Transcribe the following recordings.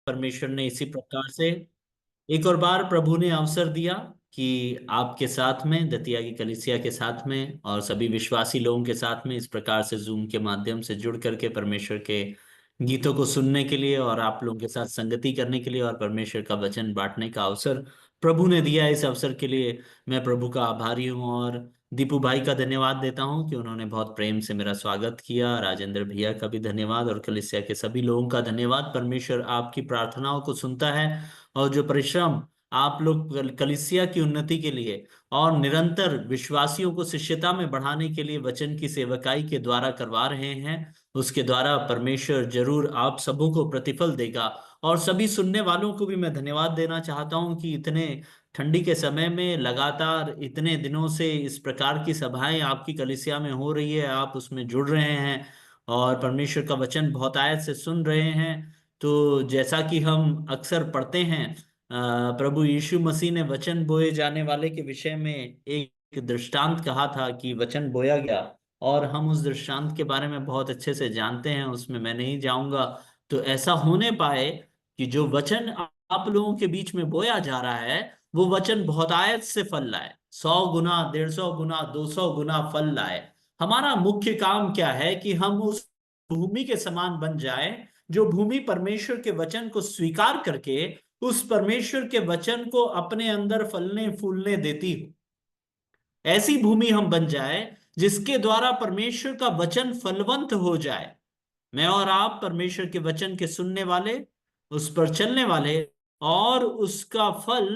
परमेश्वर ने इसी प्रकार से एक और बार प्रभु ने अवसर दिया कि आपके साथ में, दतिया की कलीसिया के साथ में और सभी विश्वासी लोगों के साथ में इस प्रकार से जूम के माध्यम से जुड़ करके परमेश्वर के गीतों को सुनने के लिए और आप लोगों के साथ संगति करने के लिए और परमेश्वर का वचन बांटने का अवसर प्रभु ने दिया। इस अवसर के लिए मैं प्रभु का आभारी हूँ और दीपू भाई का धन्यवाद देता हूँ कि उन्होंने बहुत प्रेम से मेरा स्वागत किया। राजेंद्र भैया का भी धन्यवाद और कलीसिया के सभी लोगों का धन्यवाद। परमेश्वर आपकी प्रार्थनाओं को सुनता है और जो परिश्रम आप लोग कलीसिया की उन्नति के लिए और निरंतर विश्वासियों को शिष्यता में बढ़ाने के लिए वचन की सेवकाई के द्वारा करवा रहे हैं, उसके द्वारा परमेश्वर जरूर आप सबों को प्रतिफल देगा। और सभी सुनने वालों को भी मैं धन्यवाद देना चाहता हूं कि इतने ठंडी के समय में लगातार इतने दिनों से इस प्रकार की सभाएं आपकी कलीसिया में हो रही है, आप उसमें जुड़ रहे हैं और परमेश्वर का वचन बहुत आयत से सुन रहे हैं। तो जैसा कि हम अक्सर पढ़ते हैं, प्रभु यीशु मसीह ने वचन बोए जाने वाले के विषय में एक दृष्टांत कहा था कि वचन बोया गया, और हम उस दृष्टांत के बारे में बहुत अच्छे से जानते हैं, उसमें मैं नहीं जाऊंगा। तो ऐसा होने पाए कि जो वचन आप लोगों के बीच में बोया जा रहा है वो वचन बहुत आयत से फल लाए, 100 गुना, 150 गुना, 200 गुना फल लाए। हमारा मुख्य काम क्या है कि हम उस भूमि के समान बन जाए जो भूमि परमेश्वर के वचन को स्वीकार करके उस परमेश्वर के वचन को अपने अंदर फलने फूलने देती हो। ऐसी भूमि हम बन जाए जिसके द्वारा परमेश्वर का वचन फलवंत हो जाए। मैं और आप परमेश्वर के वचन के सुनने वाले, उस पर चलने वाले और उसका फल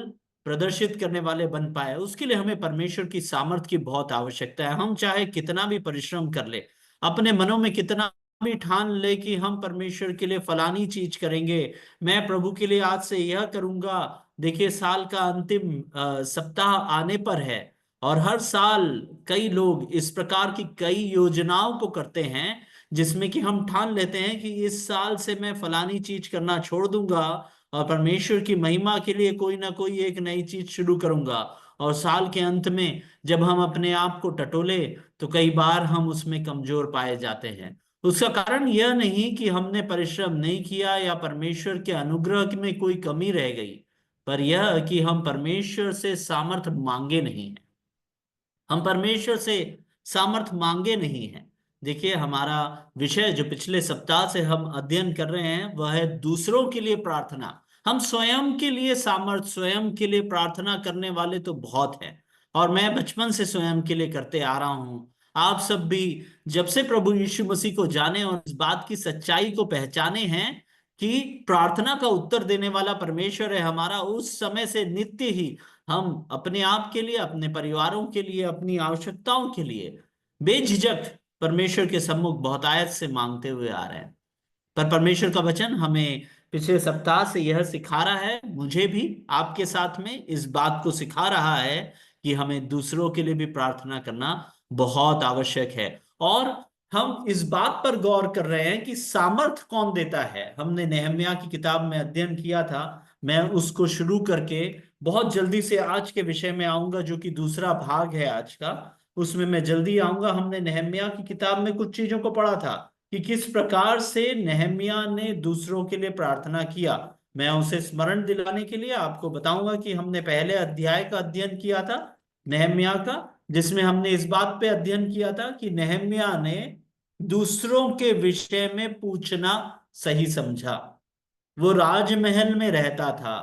प्रदर्शित करने वाले बन पाए, उसके लिए हमें परमेश्वर की सामर्थ की बहुत आवश्यकता है। हम चाहे कितना भी परिश्रम कर ले, अपने मनों में कितना भी ठान ले कि हम परमेश्वर के लिए फलानी चीज करेंगे, मैं प्रभु के लिए आज से यह करूंगा। देखिए, साल का अंतिम सप्ताह आने पर है और हर साल कई लोग इस प्रकार की कई योजनाओं को करते हैं जिसमें कि हम ठान लेते हैं कि इस साल से मैं फलानी चीज करना छोड़ दूंगा और परमेश्वर की महिमा के लिए कोई ना कोई एक नई चीज शुरू करूंगा। और साल के अंत में जब हम अपने आप को टटोले तो कई बार हम उसमें कमजोर पाए जाते हैं। उसका कारण यह नहीं कि हमने परिश्रम नहीं किया या परमेश्वर के अनुग्रह में कोई कमी रह गई, पर यह कि हम परमेश्वर से सामर्थ्य मांगे नहीं हैं। हम परमेश्वर से सामर्थ मांगे नहीं हैं। देखिए, हमारा विषय जो पिछले सप्ताह से हम अध्ययन कर रहे हैं वह है दूसरों के लिए प्रार्थना। हम स्वयं के लिए सामर्थ, स्वयं के लिए प्रार्थना करने वाले तो बहुत हैं, और मैं बचपन से स्वयं के लिए करते आ रहा हूं। आप सब भी जब से प्रभु यीशु मसीह को जाने और इस बात की सच्चाई को पहचाने हैं कि प्रार्थना का उत्तर देने वाला परमेश्वर है हमारा, उस समय से नित्य ही हम अपने आप के लिए, अपने परिवारों के लिए, अपनी आवश्यकताओं के लिए बेझिझक परमेश्वर के सम्मुख बहुतायत से मांगते हुए आ रहे हैं। पर परमेश्वर का वचन हमें पिछले सप्ताह से यह सिखा रहा है, मुझे भी आपके साथ में इस बात को सिखा रहा है कि हमें दूसरों के लिए भी प्रार्थना करना बहुत आवश्यक है। और हम इस बात पर गौर कर रहे हैं कि सामर्थ कौन देता है। हमने नेहम्याह की किताब में अध्ययन किया था, मैं उसको शुरू करके बहुत जल्दी से आज के विषय में आऊंगा जो कि दूसरा भाग है आज का, उसमें मैं जल्दी आऊंगा। हमने नेहम्याह की किताब में कुछ चीजों को पढ़ा था कि किस प्रकार से नेहम्याह ने दूसरों के लिए प्रार्थना किया। मैं उसे स्मरण दिलाने के लिए आपको बताऊंगा कि हमने पहले अध्याय का अध्ययन किया था नेहम्याह का, जिसमें हमने इस बात पे अध्ययन किया था कि नेहम्याह ने दूसरों के विषय में पूछना सही समझा। वो राजमहल में रहता था।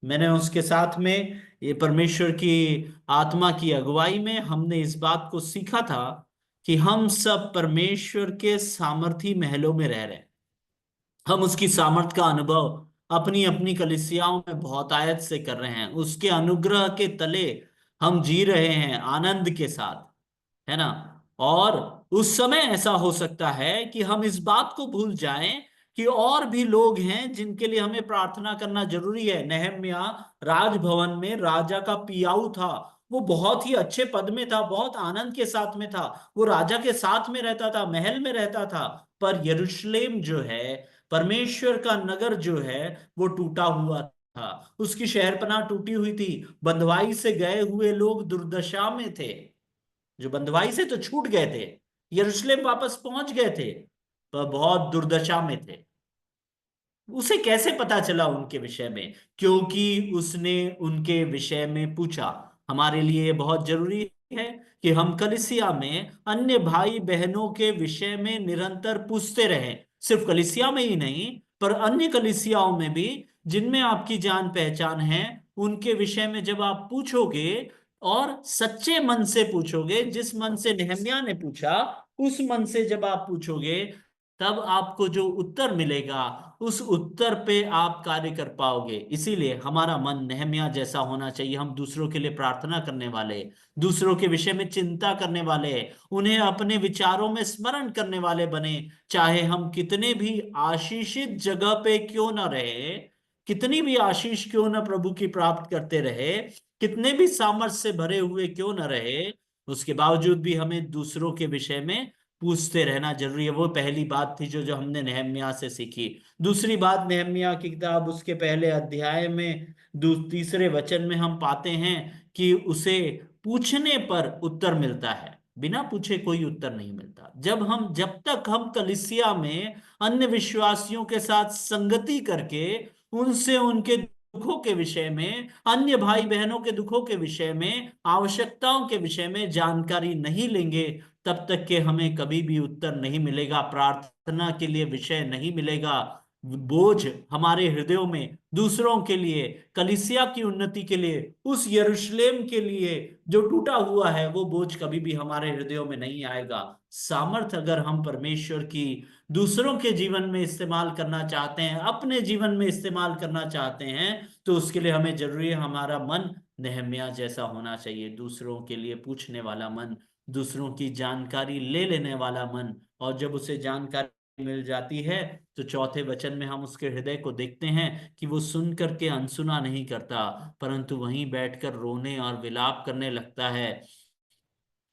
मैंने उसके साथ में ये परमेश्वर की आत्मा की अगुवाई में हमने इस बात को सीखा था कि हम सब परमेश्वर के सामर्थी महलों में रह रहे हैं। हम उसकी सामर्थ का अनुभव अपनी अपनी कलीसियाओं में बहुतायत से कर रहे हैं, उसके अनुग्रह के तले हम जी रहे हैं आनंद के साथ, है ना। और उस समय ऐसा हो सकता है कि हम इस बात को भूल जाएं कि और भी लोग हैं जिनके लिए हमें प्रार्थना करना जरूरी है। नेहम्याह राजभवन में राजा का पियाऊ था, वो बहुत ही अच्छे पद में था, बहुत आनंद के साथ में था, वो राजा के साथ में रहता था, महल में रहता था। पर यरूशलेम जो है, परमेश्वर का नगर जो है, वो टूटा हुआ था, उसकी शहरपनाह टूटी हुई थी, बंधुआई से गए हुए लोग दुर्दशा में थे। जो बंधुआई से तो छूट गए थे, यरूशलेम वापस पहुंच गए थे, पर बहुत दुर्दशा में थे। उसे कैसे पता चला उनके विषय में? क्योंकि उसने उनके विषय में पूछा। हमारे लिए ये बहुत जरूरी है कि हम कलीसिया में अन्य भाई बहनों के विषय में निरंतर पूछते रहें। सिर्फ कलीसिया में ही नहीं, पर अन्य कलीसियाओं में भी, जिनमें आपकी जान पहचान है, उनके विषय में जब आप पूछोगे और सच्चे मन से पूछोगे, जिस मन से नेहम्याह ने पूछा, उस मन से जब आप पूछोगे, तब आपको जो उत्तर मिलेगा, उस उत्तर पे आप कार्य कर पाओगे। इसीलिए हमारा मन नेहम्याह जैसा होना चाहिए। हम दूसरों के लिए प्रार्थना करने वाले, दूसरों के विषय में चिंता करने वाले, उन्हें अपने विचारों में स्मरण करने वाले बने। चाहे हम कितने भी आशीषित जगह पे क्यों ना रहे, कितनी भी आशीष क्यों ना प्रभु की प्राप्त करते रहे, कितने भी सामर्थ्य से भरे हुए क्यों ना रहे, उसके बावजूद भी हमें दूसरों के विषय में पूछते रहना जरूरी है। वो पहली बात थी जो जो हमने नेहम्याह से सीखी। दूसरी बात, नेहम्याह की किताब उसके पहले अध्याय में तीसरे वचन में हम पाते हैं कि उसे पूछने पर उत्तर मिलता है, बिना पूछे कोई उत्तर नहीं मिलता। जब तक हम कलीसिया में अन्य विश्वासियों के साथ संगति करके उनसे उनके दुखों के विषय में, अन्य भाई बहनों के दुखों के विषय में, आवश्यकताओं के विषय में जानकारी नहीं लेंगे, तब तक के हमें कभी भी उत्तर नहीं मिलेगा, प्रार्थना के लिए विषय नहीं मिलेगा। बोझ हमारे हृदयों में दूसरों के लिए, कलीसिया की उन्नति के लिए, उस यरूशलेम के लिए जो टूटा हुआ है, वो बोझ कभी भी हमारे हृदयों में नहीं आएगा। सामर्थ अगर हम परमेश्वर की दूसरों के जीवन में इस्तेमाल करना चाहते हैं, अपने जीवन में इस्तेमाल करना चाहते हैं, तो उसके लिए हमें जरूरी है हमारा मन नेहम्याह जैसा होना चाहिए। दूसरों के लिए पूछने वाला मन, दूसरों की जानकारी ले लेने वाला मन। और जब उसे जानकारी मिल जाती है, तो चौथे वचन में हम उसके हृदय को देखते हैं कि वो सुन करके अनसुना नहीं करता, परंतु वहीं बैठकर रोने और विलाप करने लगता है।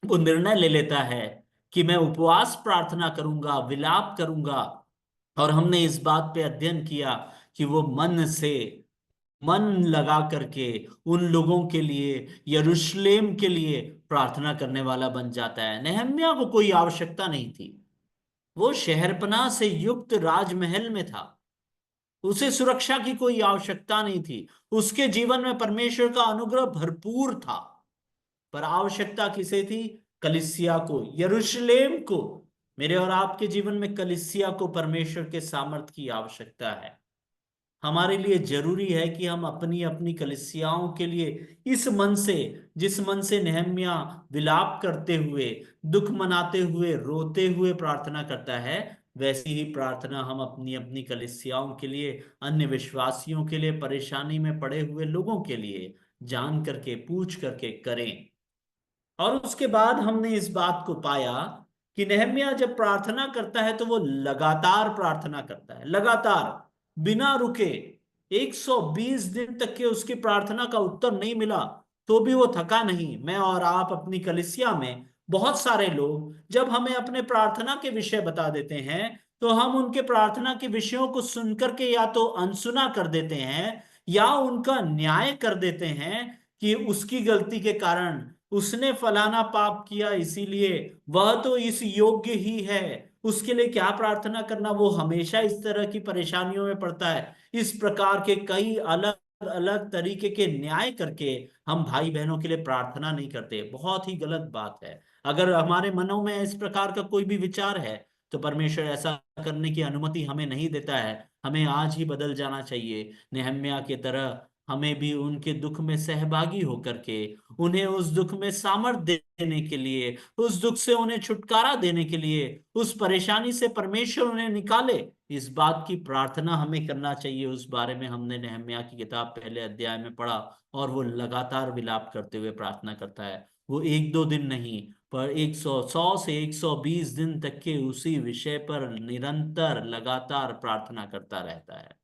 वो निर्णय ले लेता है कि मैं उपवास प्रार्थना करूंगा, विलाप करूंगा। और हमने इस बात पे अध्ययन किया कि वो मन लगा करके उन लोगों के लिए, यरूशलेम के लिए प्रार्थना करने वाला बन जाता है। नेहम्याह को कोई आवश्यकता नहीं थी। वो शहरपनाह से युक्त राजमहल में था, उसे सुरक्षा की कोई आवश्यकता नहीं थी। उसके जीवन में परमेश्वर का अनुग्रह भरपूर था। पर आवश्यकता किसे थी? कलिसिया को, यरूशलेम को। मेरे और आपके जीवन में कलिसिया को परमेश्वर के सामर्थ की आवश्यकता है। हमारे लिए जरूरी है कि हम अपनी अपनी कलीसियाओं के लिए इस मन से, जिस मन से नेहम्याह विलाप करते हुए, दुख मनाते हुए, रोते हुए प्रार्थना करता है, वैसी ही प्रार्थना हम अपनी अपनी कलीसियाओं के लिए, अन्य विश्वासियों के लिए, परेशानी में पड़े हुए लोगों के लिए जान करके, पूछ करके करें। और उसके बाद हमने इस बात को पाया कि नेहम्याह जब प्रार्थना करता है तो वो लगातार प्रार्थना करता है, लगातार, बिना रुके। 120 दिन तक के उसकी प्रार्थना का उत्तर नहीं मिला, तो भी वो थका नहीं। मैं और आप अपनी कलिसिया में बहुत सारे लोग जब हमें अपने प्रार्थना के विषय बता देते हैं, तो हम उनके प्रार्थना के विषयों को सुनकर के या तो अनसुना कर देते हैं, या उनका न्याय कर देते हैं कि उसकी गलती के कारण, उसने फलाना पाप किया इसीलिए, वह तो इस योग्य ही है, उसके लिए क्या प्रार्थना करना, वो हमेशा इस तरह की परेशानियों में पड़ता है। इस प्रकार के कई अलग अलग तरीके के न्याय करके हम भाई बहनों के लिए प्रार्थना नहीं करते। बहुत ही गलत बात है। अगर हमारे मनों में इस प्रकार का कोई भी विचार है, तो परमेश्वर ऐसा करने की अनुमति हमें नहीं देता है। हमें आज ही बदल जाना चाहिए। नेहम्याह की तरह हमें भी उनके दुख में सहभागी होकर के, उन्हें उस दुख में सामर्थ्य देने के लिए, उस दुख से उन्हें छुटकारा देने के लिए, उस परेशानी से परमेश्वर उन्हें निकाले, इस बात की प्रार्थना हमें करना चाहिए। उस बारे में हमने नेहम्याह की किताब पहले अध्याय में पढ़ा। और वो लगातार विलाप करते हुए प्रार्थना करता है। वो एक दो दिन नहीं, पर 100 से 120 दिन तक के उसी विषय पर निरंतर लगातार प्रार्थना करता रहता है।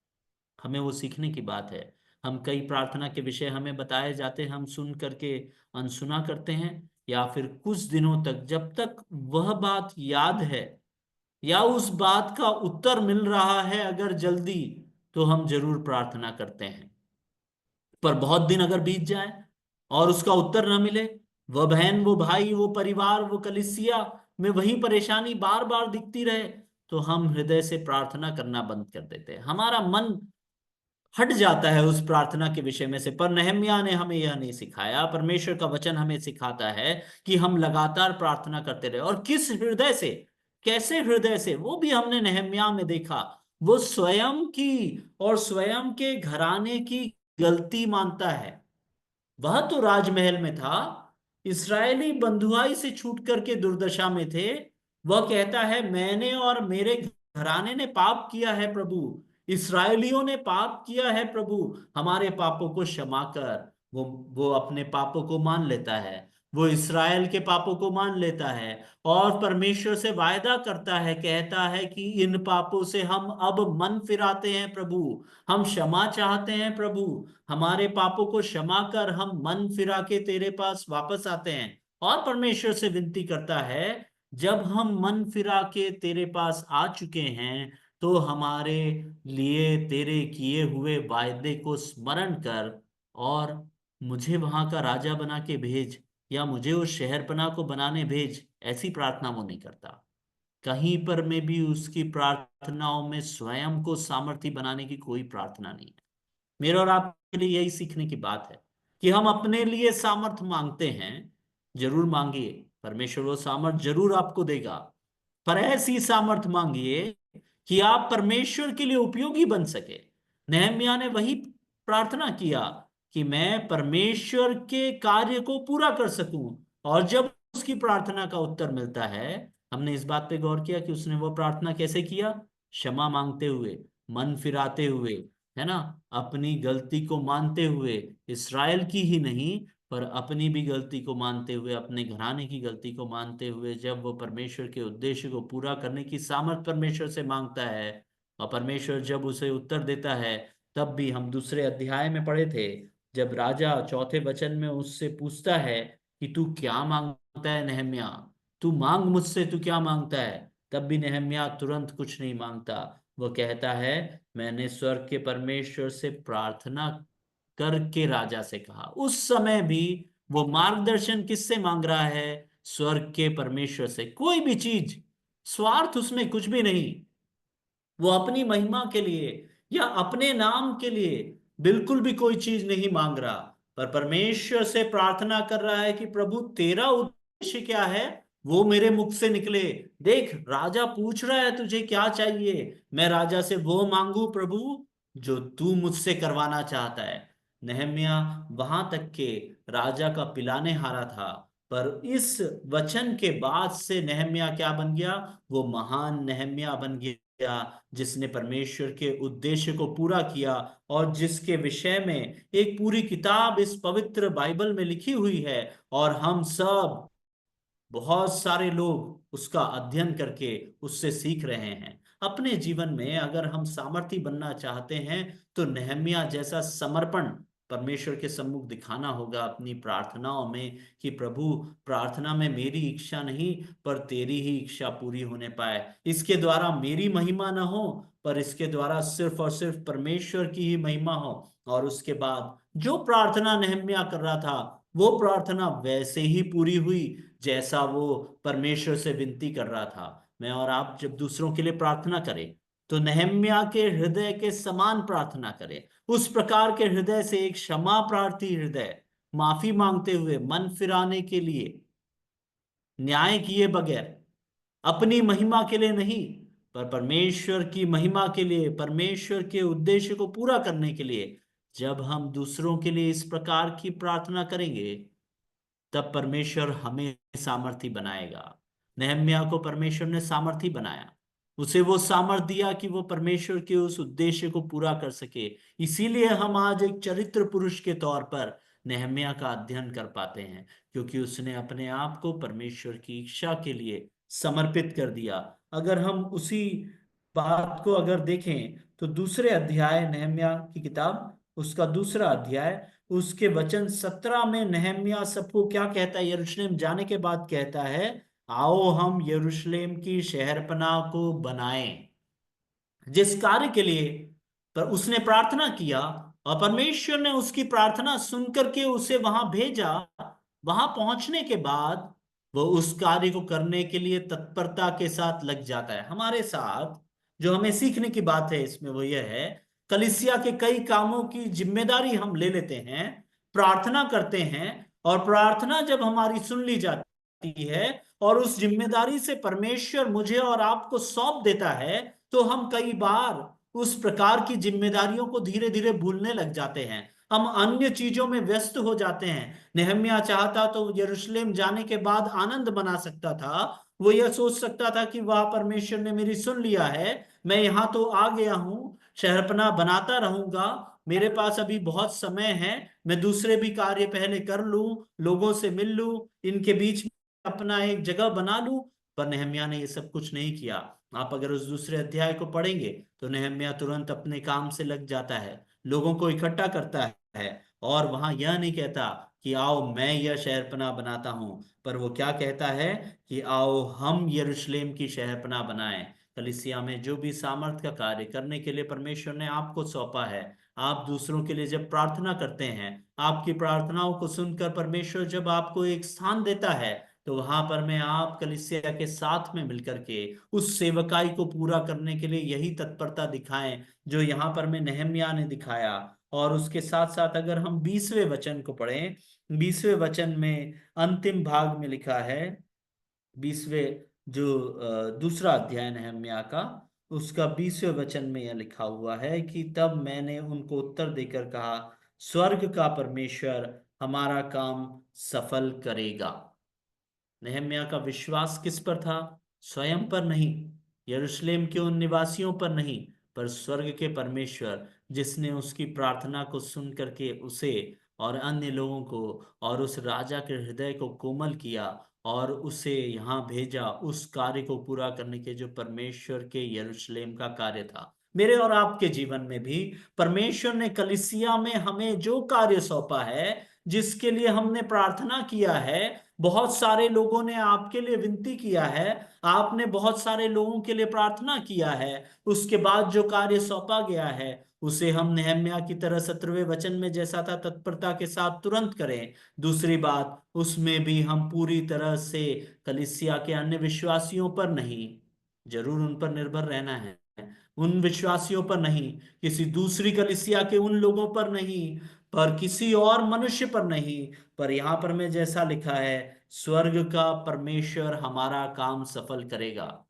हमें वो सीखने की बात है। हम कई प्रार्थना के विषय हमें बताए जाते हैं, हम सुन करके अनसुना करते हैं, या फिर कुछ दिनों तक, जब तक वह बात याद है या उस बात का उत्तर मिल रहा है अगर जल्दी, तो हम जरूर प्रार्थना करते हैं। पर बहुत दिन अगर बीत जाए और उसका उत्तर ना मिले, वह बहन, वो भाई, वो परिवार, वो कलिसिया में वही परेशानी बार बार दिखती रहे, तो हम हृदय से प्रार्थना करना बंद कर देते हैं, हमारा मन हट जाता है उस प्रार्थना के विषय में से। पर नहम्याह ने हमें यह नहीं सिखाया। परमेश्वर का वचन हमें सिखाता है कि हम लगातार प्रार्थना करते रहे। और किस हृदय से, कैसे हृदय से, वो भी हमने नहम्याह में देखा। वो स्वयं की और स्वयं के घराने की गलती मानता है। वह तो राजमहल में था, इस्राएली बंधुआई से छूट करके दुर्दशा में थे। वह कहता है मैंने और मेरे घराने ने पाप किया है प्रभु, इस्राएलियों ने पाप किया है प्रभु, हमारे पापों को क्षमा कर। वो अपने पापों को मान लेता है, वो इस्राएल के पापों को मान लेता है और परमेश्वर से वायदा करता है, कहता है कि इन पापों से हम अब मन फिराते हैं प्रभु, हम क्षमा चाहते हैं प्रभु, हमारे पापों को क्षमा कर, हम मन फिरा के तेरे पास वापस आते हैं। और परमेश्वर से विनती करता है, जब हम मन फिरा के तेरे पास आ चुके हैं तो हमारे लिए तेरे किए हुए वायदे को स्मरण कर और मुझे वहां का राजा बना के भेज, या मुझे उस शहरपनाह को बनाने भेज। ऐसी प्रार्थना वो नहीं करता। कहीं पर में भी उसकी प्रार्थनाओं में स्वयं को सामर्थी बनाने की कोई प्रार्थना नहीं है। मेरे और आपके लिए यही सीखने की बात है कि हम अपने लिए सामर्थ मांगते हैं, जरूर मांगिए, परमेश्वर वो सामर्थ जरूर आपको देगा। पर ऐसी सामर्थ मांगिए कि आप परमेश्वर के लिए उपयोगी बन सके। नहम्याह ने वही प्रार्थना किया कि मैं परमेश्वर के कार्य को पूरा कर सकूं। और जब उसकी प्रार्थना का उत्तर मिलता है, हमने इस बात पे गौर किया कि उसने वो प्रार्थना कैसे किया, क्षमा मांगते हुए, मन फिराते हुए, है ना, अपनी गलती को मानते हुए, इसराइल की ही नहीं पर अपनी भी गलती को मानते हुए, अपने घराने की गलती को मानते हुए। जब वो परमेश्वर के उद्देश्य को पूरा करने की सामर्थ परमेश्वर से मांगता है और परमेश्वर जब उसे उत्तर देता है, तब भी हम दूसरे अध्याय में पढ़े थे, जब राजा चौथे वचन में उससे पूछता है कि तू क्या मांगता है नहम्याह, तू मांग मुझसे, तू क्या मांगता है, तब भी नहम्याह तुरंत कुछ नहीं मांगता। वो कहता है मैंने स्वर्ग के परमेश्वर से प्रार्थना करके राजा से कहा। उस समय भी वो मार्गदर्शन किससे मांग रहा है, स्वर्ग के परमेश्वर से। कोई भी चीज, स्वार्थ उसमें कुछ भी नहीं। वो अपनी महिमा के लिए या अपने नाम के लिए बिल्कुल भी कोई चीज नहीं मांग रहा, पर परमेश्वर से प्रार्थना कर रहा है कि प्रभु तेरा उद्देश्य क्या है, वो मेरे मुख से निकले। देख, राजा पूछ रहा है तुझे क्या चाहिए, मैं राजा से वो मांगू प्रभु जो तू मुझसे करवाना चाहता है। नहम्याह वहां तक के राजा का पिलाने हारा था, पर इस वचन के बाद से नहम्याह क्या बन गया, वो महान नहम्याह बन गया जिसने परमेश्वर के उद्देश्य को पूरा किया और जिसके विषय में एक पूरी किताब इस पवित्र बाइबल में लिखी हुई है। और हम सब, बहुत सारे लोग उसका अध्ययन करके उससे सीख रहे हैं। अपने जीवन में अगर हम सामर्थी बनना चाहते हैं तो नहम्याह जैसा समर्पण परमेश्वर के सम्मुख दिखाना होगा अपनी प्रार्थनाओं में कि प्रभु, प्रार्थना में मेरी इच्छा नहीं पर तेरी ही इच्छा पूरी होने पाए। इसके द्वारा मेरी महिमा न हो पर इसके द्वारा सिर्फ और सिर्फ परमेश्वर की ही महिमा हो। और उसके बाद जो प्रार्थना नहम्याह कर रहा था, वो प्रार्थना वैसे ही पूरी हुई जैसा वो परमेश्वर से विनती कर रहा था। मैं और आप जब दूसरों के लिए प्रार्थना करें तो नहम्याह के हृदय के समान प्रार्थना करें। उस प्रकार के हृदय से, एक क्षमा प्रार्थी हृदय, माफी मांगते हुए, मन फिराने के लिए, न्याय किए बगैर, अपनी महिमा के लिए नहीं पर परमेश्वर की महिमा के लिए, परमेश्वर के उद्देश्य को पूरा करने के लिए। जब हम दूसरों के लिए इस प्रकार की प्रार्थना करेंगे, तब परमेश्वर हमें सामर्थी बनाएगा। नहम्याह को परमेश्वर ने सामर्थी बनाया, उसे वो सामर्थ दिया कि वो परमेश्वर के उस उद्देश्य को पूरा कर सके। इसीलिए हम आज एक चरित्र पुरुष के तौर पर नहम्याह का अध्ययन कर पाते हैं, क्योंकि उसने अपने आप को परमेश्वर की इच्छा के लिए समर्पित कर दिया। अगर हम उसी बात को अगर देखें तो दूसरे अध्याय, नहम्याह की किताब उसका दूसरा अध्याय, उसके वचन 17 में नहम्याह सबको क्या कहता है, यरूशलेम जाने के बाद कहता है, आओ हम यरूशलेम की शहरपनाह को बनाएं। जिस कार्य के लिए पर उसने प्रार्थना किया और परमेश्वर ने उसकी प्रार्थना सुनकर के उसे वहां भेजा, वहां पहुंचने के बाद वो उस कार्य को करने के लिए तत्परता के साथ लग जाता है। हमारे साथ जो हमें सीखने की बात है इसमें वो यह है, कलीसिया के कई कामों की जिम्मेदारी हम ले लेते हैं, प्रार्थना करते हैं, और प्रार्थना जब हमारी सुन ली जाती है और उस जिम्मेदारी से परमेश्वर मुझे और आपको सौंप देता है, तो हम कई बार उस प्रकार की जिम्मेदारियों को धीरे धीरे भूलने लग जाते हैं। हम अन्य चीजों में व्यस्त हो जाते हैं। नेहम्याह चाहता तो यरूशलेम जाने के बाद आनंद मना सकता था। वो यह सोच सकता था कि वाह, परमेश्वर ने मेरी सुन लिया है, मैं यहाँ तो आ गया हूँ, शहरपनाह बनाता रहूंगा, मेरे पास अभी बहुत समय है, मैं दूसरे भी कार्य पहले कर लूं, लोगों से मिल लूं, इनके बीच में अपना एक जगह बना लूं। पर नेहम्याह ने ये सब कुछ नहीं किया। आप अगर उस दूसरे अध्याय को पढ़ेंगे तो नेहम्याह तुरंत अपने काम से लग जाता है, लोगों को इकट्ठा करता है, और वहां यह नहीं कहता कि आओ मैं यह शहरपनाह बनाता हूं, पर वो क्या कहता है कि आओ हम यरूशलेम की शहरपनाह बनाएं। कलीसिया में जो भी सामर्थ्य का कार्य करने के लिए परमेश्वर ने आपको सौंपा है, आप दूसरों के लिए जब प्रार्थना करते हैं, आपकी प्रार्थनाओं को सुनकर परमेश्वर जब आपको एक स्थान देता है, तो वहां पर में आप कलीसिया के साथ में मिलकर के उस सेवकाई को पूरा करने के लिए यही तत्परता दिखाएं जो यहाँ पर में नेहम्याह ने दिखाया। और उसके साथ साथ अगर हम 20वें वचन को पढ़ें, 20वें वचन में अंतिम भाग में लिखा है, 20वें जो दूसरा अध्याय नेहम्याह का, उसका 20वें वचन में यह लिखा हुआ है कि तब मैंने उनको उत्तर देकर कहा, स्वर्ग का परमेश्वर हमारा काम सफल करेगा। नेहम्याह का विश्वास किस पर था? स्वयं पर नहीं, यरूशलेम के उन निवासियों पर नहीं, पर स्वर्ग के परमेश्वर जिसने उसकी प्रार्थना को सुन करके उसे और अन्य लोगों को और उस राजा के हृदय को कोमल किया और उसे यहाँ भेजा उस कार्य को पूरा करने के, जो परमेश्वर के यरूशलेम का कार्य था। मेरे और आपके जीवन में भी परमेश्वर ने कलीसिया में हमें जो कार्य सौंपा है, जिसके लिए हमने प्रार्थना किया है, बहुत सारे लोगों ने आपके लिए विनती किया है, आपने बहुत सारे लोगों के लिए प्रार्थना किया है, उसके बाद जो कार्य सौंपा गया है उसे हम नेहम्याह की तरह 17वें वचन में जैसा था तत्परता के साथ तुरंत करें। दूसरी बात, उसमें भी हम पूरी तरह से कलीसिया के अन्य विश्वासियों पर नहीं, जरूर उन पर निर्भर रहना है, उन विश्वासियों पर नहीं, किसी दूसरी कलीसिया के उन लोगों पर नहीं, पर किसी और मनुष्य पर नहीं, पर यहां पर में जैसा लिखा है, स्वर्ग का परमेश्वर हमारा काम सफल करेगा।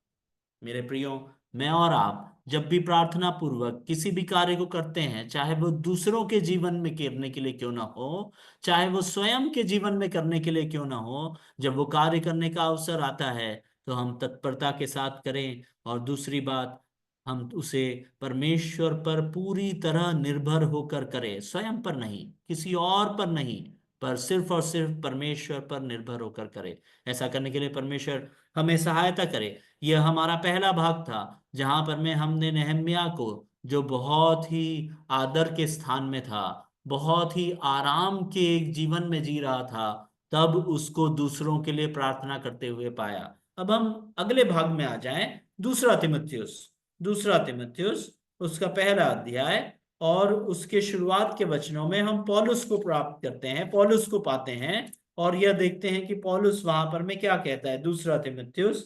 मेरे प्रियो, मैं और आप जब भी प्रार्थना पूर्वक किसी भी कार्य को करते हैं, चाहे वो दूसरों के जीवन में करने के लिए क्यों ना हो, चाहे वो स्वयं के जीवन में करने के लिए क्यों ना हो, जब वो कार्य करने का अवसर आता है तो हम तत्परता के साथ करें। और दूसरी बात, हम उसे परमेश्वर पर पूरी तरह निर्भर होकर करें, स्वयं पर नहीं, किसी और पर नहीं, पर सिर्फ और सिर्फ परमेश्वर पर निर्भर होकर करें। ऐसा करने के लिए परमेश्वर हमें सहायता करे। यह हमारा पहला भाग था जहां पर में हमने नेहम्याह को, जो बहुत ही आदर के स्थान में था, बहुत ही आराम के एक जीवन में जी रहा था, तब उसको दूसरों के लिए प्रार्थना करते हुए पाया। अब हम अगले भाग में आ जाएं, दूसरा तिमुथियुस। दूसरा तिमुथियुस उसका पहला अध्याय और उसके शुरुआत के वचनों में हम पौलुस को प्राप्त करते हैं, पौलुस को पाते हैं, और यह देखते हैं कि पौलुस वहां पर में क्या कहता है। दूसरा तिमुथियुस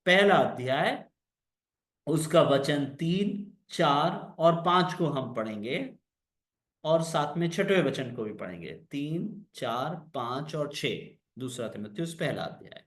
पहला अध्याय, उसका वचन 3, 4 और 5 को हम पढ़ेंगे, और साथ में छठवें वचन को भी पढ़ेंगे। 3, 4, 5 और 6, दूसरा तिमुथियुस पहला अध्याय।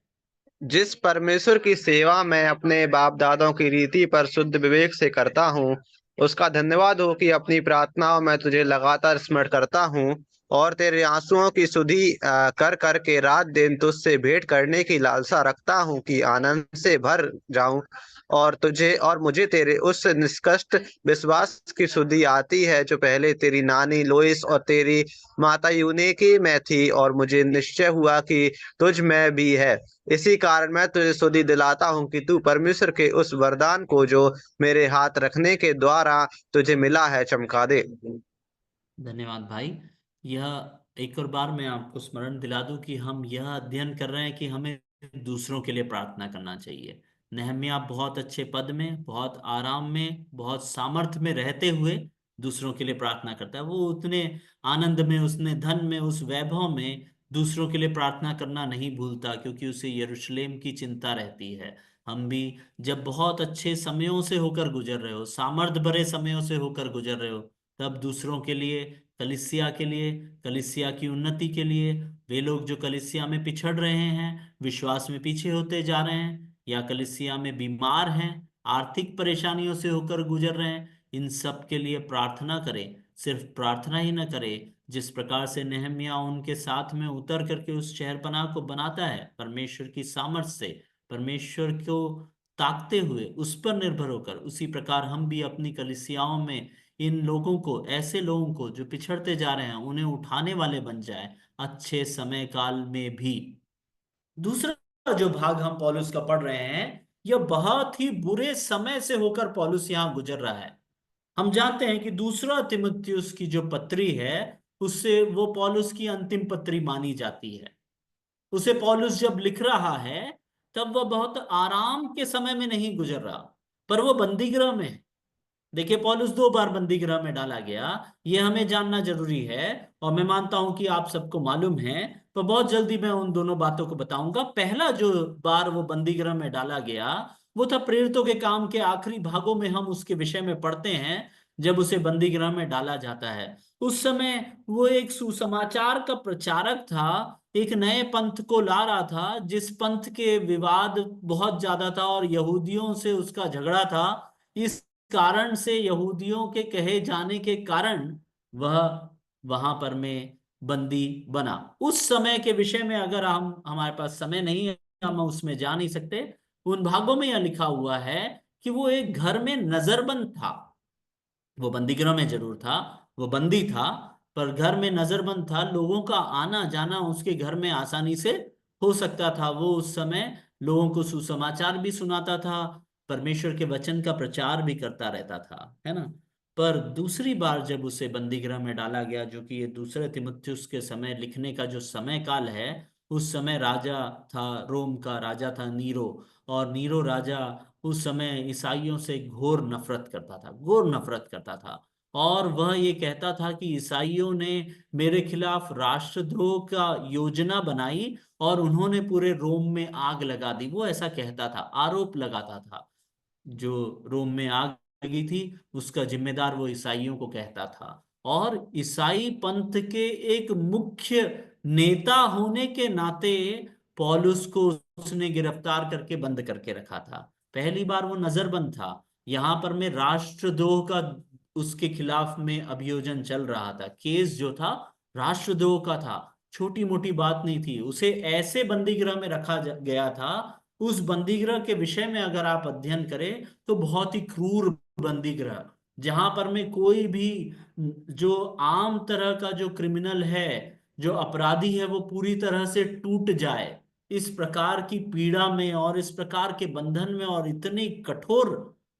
जिस परमेश्वर की सेवा मैं अपने बाप दादों की रीति पर शुद्ध विवेक से करता हूँ, उसका धन्यवाद हो कि अपनी प्रार्थनाओं में तुझे लगातार स्मरण करता हूँ और तेरे आंसुओं की सुधि कर कर के रात दिन तुझसे भेंट करने की लालसा रखता हूँ कि आनंद से भर जाऊं। और तुझे और मुझे तेरे उस निष्कष्ट विश्वास की सुधि आती है जो पहले तेरी नानी लोइस और तेरी माता यूनेके में थी, और मुझे निश्चय हुआ कि तुझ में भी है। इसी कारण मैं तुझे स्तुति दिलाता हूँ कि तू परमेश्वर के उस वरदान को जो मेरे हाथ रखने के द्वारा तुझे मिला है चमका दे। धन्यवाद भाई। यह एक और बार मैं आपको स्मरण दिला दूं कि हम यह अध्ययन कर रहे हैं कि हमें दूसरों के लिए प्रार्थना करना चाहिए। नेहम्याह बहुत अच्छे पद में, बहुत आराम में, बहुत सामर्थ्य में रहते हुए दूसरों के लिए प्रार्थना करता है। वो उतने आनंद में, उसने धन में, उस वैभव में दूसरों के लिए प्रार्थना करना नहीं भूलता, क्योंकि उसे यरूशलेम की चिंता रहती है। हम भी जब बहुत अच्छे समयों से होकर गुजर रहे हो, सामर्थ भरे समयों से होकर गुजर रहे हो, तब दूसरों के लिए, कलीसिया के लिए, कलीसिया की उन्नति के लिए, वे लोग जो कलीसिया में पिछड़ रहे हैं, विश्वास में पीछे होते जा रहे हैं, या कलीसिया में बीमार हैं, आर्थिक परेशानियों से होकर गुजर रहे हैं, इन सब के लिए प्रार्थना करें। सिर्फ प्रार्थना ही न करें, जिस प्रकार से नेहम्याह उनके साथ में उतर करके उस शहरपनाह को बनाता है, परमेश्वर की सामर्थ से, परमेश्वर को ताकते हुए, उस पर निर्भर होकर, उसी प्रकार हम भी अपनी कलीसियाओं में इन लोगों को, ऐसे लोगों को जो पिछड़ते जा रहे हैं, उन्हें उठाने वाले बन जाए, अच्छे समय काल में भी। दूसरा जो भाग हम पौलुस का पढ़ रहे हैं, यह बहुत ही बुरे समय से होकर पौलुस यहां गुजर रहा है। हम जानते हैं कि दूसरा तिमुथियुस की जो पत्री है, उससे वो पौलुस की अंतिम पत्री मानी जाती है। उसे पौलुस जब लिख रहा है, तब वह बहुत आराम के समय में नहीं गुजर रहा, पर वो बंदीगृह में है। देखिए, पौलुस 2 बार बंदीगृह में डाला गया, यह हमें जानना जरूरी है। और मैं मानता हूं कि आप सबको मालूम है, तो बहुत जल्दी मैं उन दोनों बातों को बताऊंगा। पहला जो बार वो बंदीगृह में डाला गया, वो था प्रेरितों के काम के आखिरी भागों में हम उसके विषय में पढ़ते हैं। जब उसे बंदीगृह में डाला जाता है, उस समय वो एक सुसमाचार का प्रचारक था, एक नए पंथ को ला रहा था, जिस पंथ के विवाद बहुत ज्यादा था और यहूदियों से उसका झगड़ा था। इस कारण से, यहूदियों के कहे जाने के कारण, वह वहां पर में बंदी बना। उस समय के विषय में अगर हमारे पास समय नहीं है, हम उसमें जा नहीं सकते। उन भागों में यह लिखा हुआ है कि वो एक घर में नजरबंद था। वो बंदीगृह में जरूर था, वो बंदी था, पर घर में नजरबंद था। लोगों का आना जाना उसके घर में आसानी से हो सकता था। वो उस समय लोगों को सुसमाचार भी सुनाता था, परमेश्वर के वचन का प्रचार भी करता रहता था, है ना। पर दूसरी बार जब उसे बंदीगृह में डाला गया, जो कि ये दूसरे तिमुथियुस के समय लिखने का जो समय काल है, उस समय राजा था, रोम का राजा था नीरो। और नीरो राजा उस समय ईसाइयों से घोर नफरत करता था, घोर नफरत करता था। और वह ये कहता था कि ईसाइयों ने मेरे खिलाफ राष्ट्रद्रोह का योजना बनाई और उन्होंने पूरे रोम में आग लगा दी। वो ऐसा कहता था, आरोप लगाता था। जो रोम में आग लगी थी, उसका जिम्मेदार वो ईसाइयों को कहता था। और ईसाई पंथ के एक मुख्य नेता होने के नाते पौलुस को उसने गिरफ्तार करके बंद करके रखा था। पहली बार वो नजरबंद था, यहां पर में राष्ट्रद्रोह का उसके खिलाफ में अभियोजन चल रहा था। केस जो था राष्ट्रद्रोह का था, छोटी मोटी बात नहीं थी। उसे ऐसे बंदीगृह में रखा गया था, उस बंदीगृह के विषय में अगर आप अध्ययन करें, तो बहुत ही क्रूर बंदीगृह, जहां पर में कोई भी जो आम तरह का जो क्रिमिनल है, जो अपराधी है, वो पूरी तरह से टूट जाए, इस प्रकार की पीड़ा में और इस प्रकार के बंधन में और इतने कठोर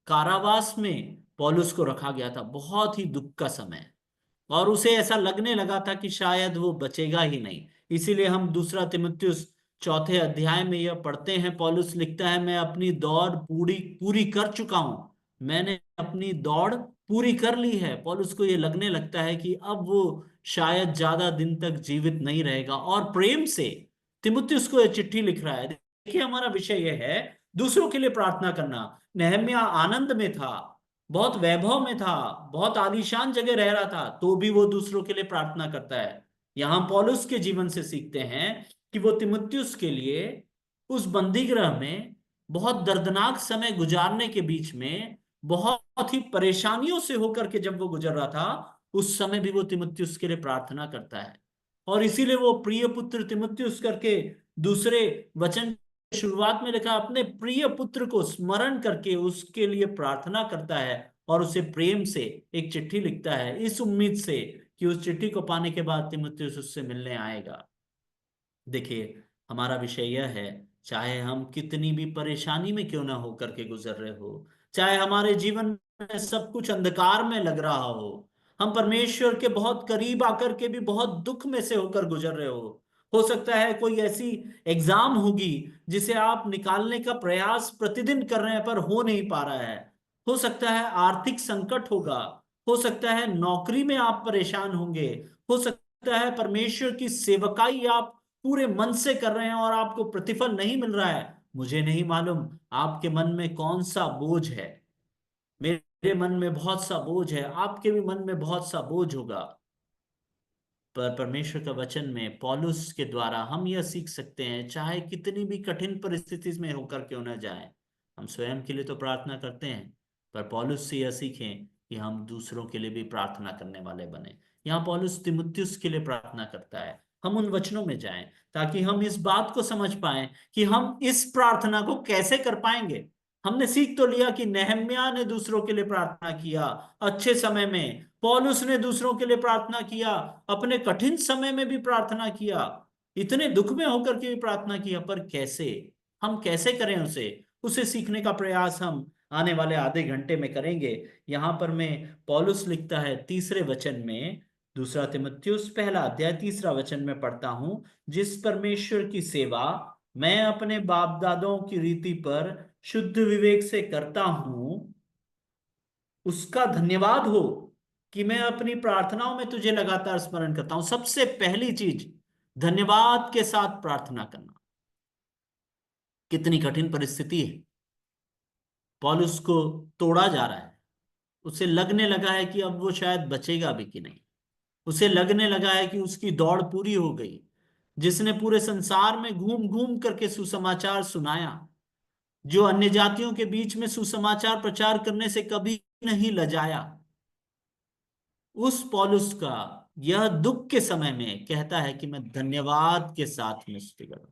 कारावास में पौलुस को रखा गया था। बहुत ही दुख का समय। और उसे ऐसा लगने लगा था कि शायद वो बचेगा ही नहीं। इसीलिए हम दूसरा तिमुथियुस 4 अध्याय में यह पढ़ते हैं, पौलुस लिखता है, मैं अपनी दौड़ पूरी पूरी कर चुका हूं। मैंने अपनी दौड़ पूरी कर ली है। पौलुस को ये लगने लगता है कि अब वो शायद ज्यादा दिन तक जीवित नहीं रहेगा, और प्रेम से तिमुथियुस को यह चिट्ठी लिख रहा है। देखिए, हमारा विषय यह है दूसरों के लिए प्रार्थना करना। नेहम्याह आनंद में था, बहुत वैभव में था, बहुत आलीशान जगह रह रहा था, तो भी वो दूसरों के लिए प्रार्थना करता है। यहां पौलुस के जीवन से सीखते हैं कि वो तिमुथियुस के लिए उस बंदीगृह में बहुत दर्दनाक समय गुजारने के बीच में, बहुत ही परेशानियों से होकर के जब वो गुजर रहा था, उस समय भी वो तिमुथियुस के लिए प्रार्थना करता है। और इसीलिए वो प्रिय पुत्र तिमुथियुस करके दूसरे वचन शुरुआत में लिखा, अपने प्रिय पुत्र को स्मरण करके उसके लिए प्रार्थना करता है और उसे प्रेम से एक चिट्ठी लिखता है, इस उम्मीद से कि उस चिट्ठी को पाने के बाद तीमुथियुस उससे मिलने आएगा। देखिए, हमारा विषय यह है, चाहे हम कितनी भी परेशानी में क्यों ना होकर के गुजर रहे हो, चाहे हमारे जीवन में सब कुछ अंधकार में लग रहा हम परमेश्वर के बहुत करीब आकर के भी बहुत दुख में से होकर गुजर रहे हो सकता है कोई ऐसी एग्जाम होगी जिसे आप निकालने का प्रयास प्रतिदिन कर रहे हैं, पर हो नहीं पा रहा है। हो सकता है आर्थिक संकट होगा, हो सकता है नौकरी में आप परेशान होंगे, हो सकता है परमेश्वर की सेवकाई आप पूरे मन से कर रहे हैं और आपको प्रतिफल नहीं मिल रहा है, मुझे नहीं मालूम आपके मन में कौन सा बोझ है। मेरे मन में बहुत सा बोझ है, आपके भी मन में बहुत सा बोझ होगा। पर परमेश्वर का वचन में पौलुस के द्वारा हम यह सीख सकते हैं, चाहे कितनी भी कठिन परिस्थिति में होकर क्यों न जाए, हम स्वयं के लिए तो प्रार्थना करते हैं, पर पौलुस से यह सीखें कि हम दूसरों के लिए भी प्रार्थना करने वाले बने। यहाँ पौलुस तिमुथियुस के लिए प्रार्थना करता है। हम उन वचनों में जाएं ताकि हम इस बात को समझ पाएं कि हम इस प्रार्थना को कैसे कर पाएंगे। हमने सीख तो लिया कि नेहम्याह ने दूसरों के लिए प्रार्थना किया अच्छे समय में, पौलुस ने दूसरों के लिए प्रार्थना किया, अपने कठिन समय में भी प्रार्थना किया, इतने दुख में होकर के भी प्रार्थना किया, पर कैसे, हम कैसे करें उसे, उसे सीखने का प्रयास हम आने वाले आधे घंटे में करेंगे। यहां पर मैं, पौलुस लिखता है तीसरे वचन में, दूसरा तिमुथियुस पहला अध्याय तीसरा वचन में पढ़ता हूं, जिस परमेश्वर की सेवा मैं अपने बाप दादों की रीति पर शुद्ध विवेक से करता हूं, उसका धन्यवाद हो कि मैं अपनी प्रार्थनाओं में तुझे लगातार स्मरण करता हूं। सबसे पहली चीज, धन्यवाद के साथ प्रार्थना करना। कितनी कठिन परिस्थिति है, पौलुस को तोड़ा जा रहा है, उसे लगने लगा है कि अब वो शायद बचेगा भी कि नहीं, उसे लगने लगा है कि उसकी दौड़ पूरी हो गई, जिसने पूरे संसार में घूम घूम करके सुसमाचार सुनाया, जो अन्य जातियों के बीच में सुसमाचार प्रचार करने से कभी नहीं लजाया, उस पौलुस का यह दुख के समय में कहता है कि मैं धन्यवाद के साथ में स्तुति करूं।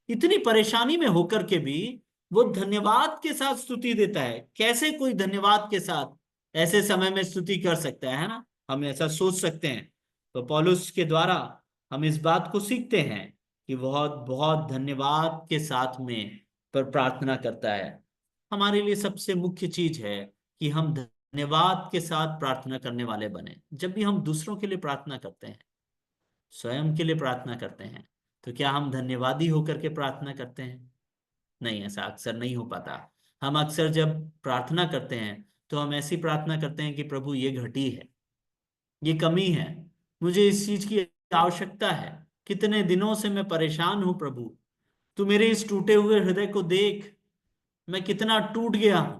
इतनी परेशानी में होकर के भी वो धन्यवाद के साथ स्तुति देता है। कैसे कोई धन्यवाद के साथ ऐसे समय में स्तुति कर सकता है ना, हम ऐसा सोच सकते हैं। तो पौलुस के द्वारा हम इस बात को सीखते हैं कि बहुत बहुत धन्यवाद के साथ में पर प्रार्थना करता है। हमारे लिए सबसे मुख्य चीज है कि हम धन्यवाद के साथ प्रार्थना करने वाले बने। जब भी हम दूसरों के लिए प्रार्थना करते हैं, स्वयं के लिए प्रार्थना करते हैं, तो क्या हम धन्यवादी होकर के प्रार्थना करते हैं? नहीं, ऐसा अक्सर नहीं हो पाता। हम अक्सर जब प्रार्थना करते हैं तो हम ऐसी प्रार्थना करते हैं कि प्रभु ये घटी है, ये कमी है, मुझे इस चीज की आवश्यकता है, कितने दिनों से मैं परेशान हूं प्रभु, तू मेरे इस टूटे हुए हृदय को देख, मैं कितना टूट गया हूं।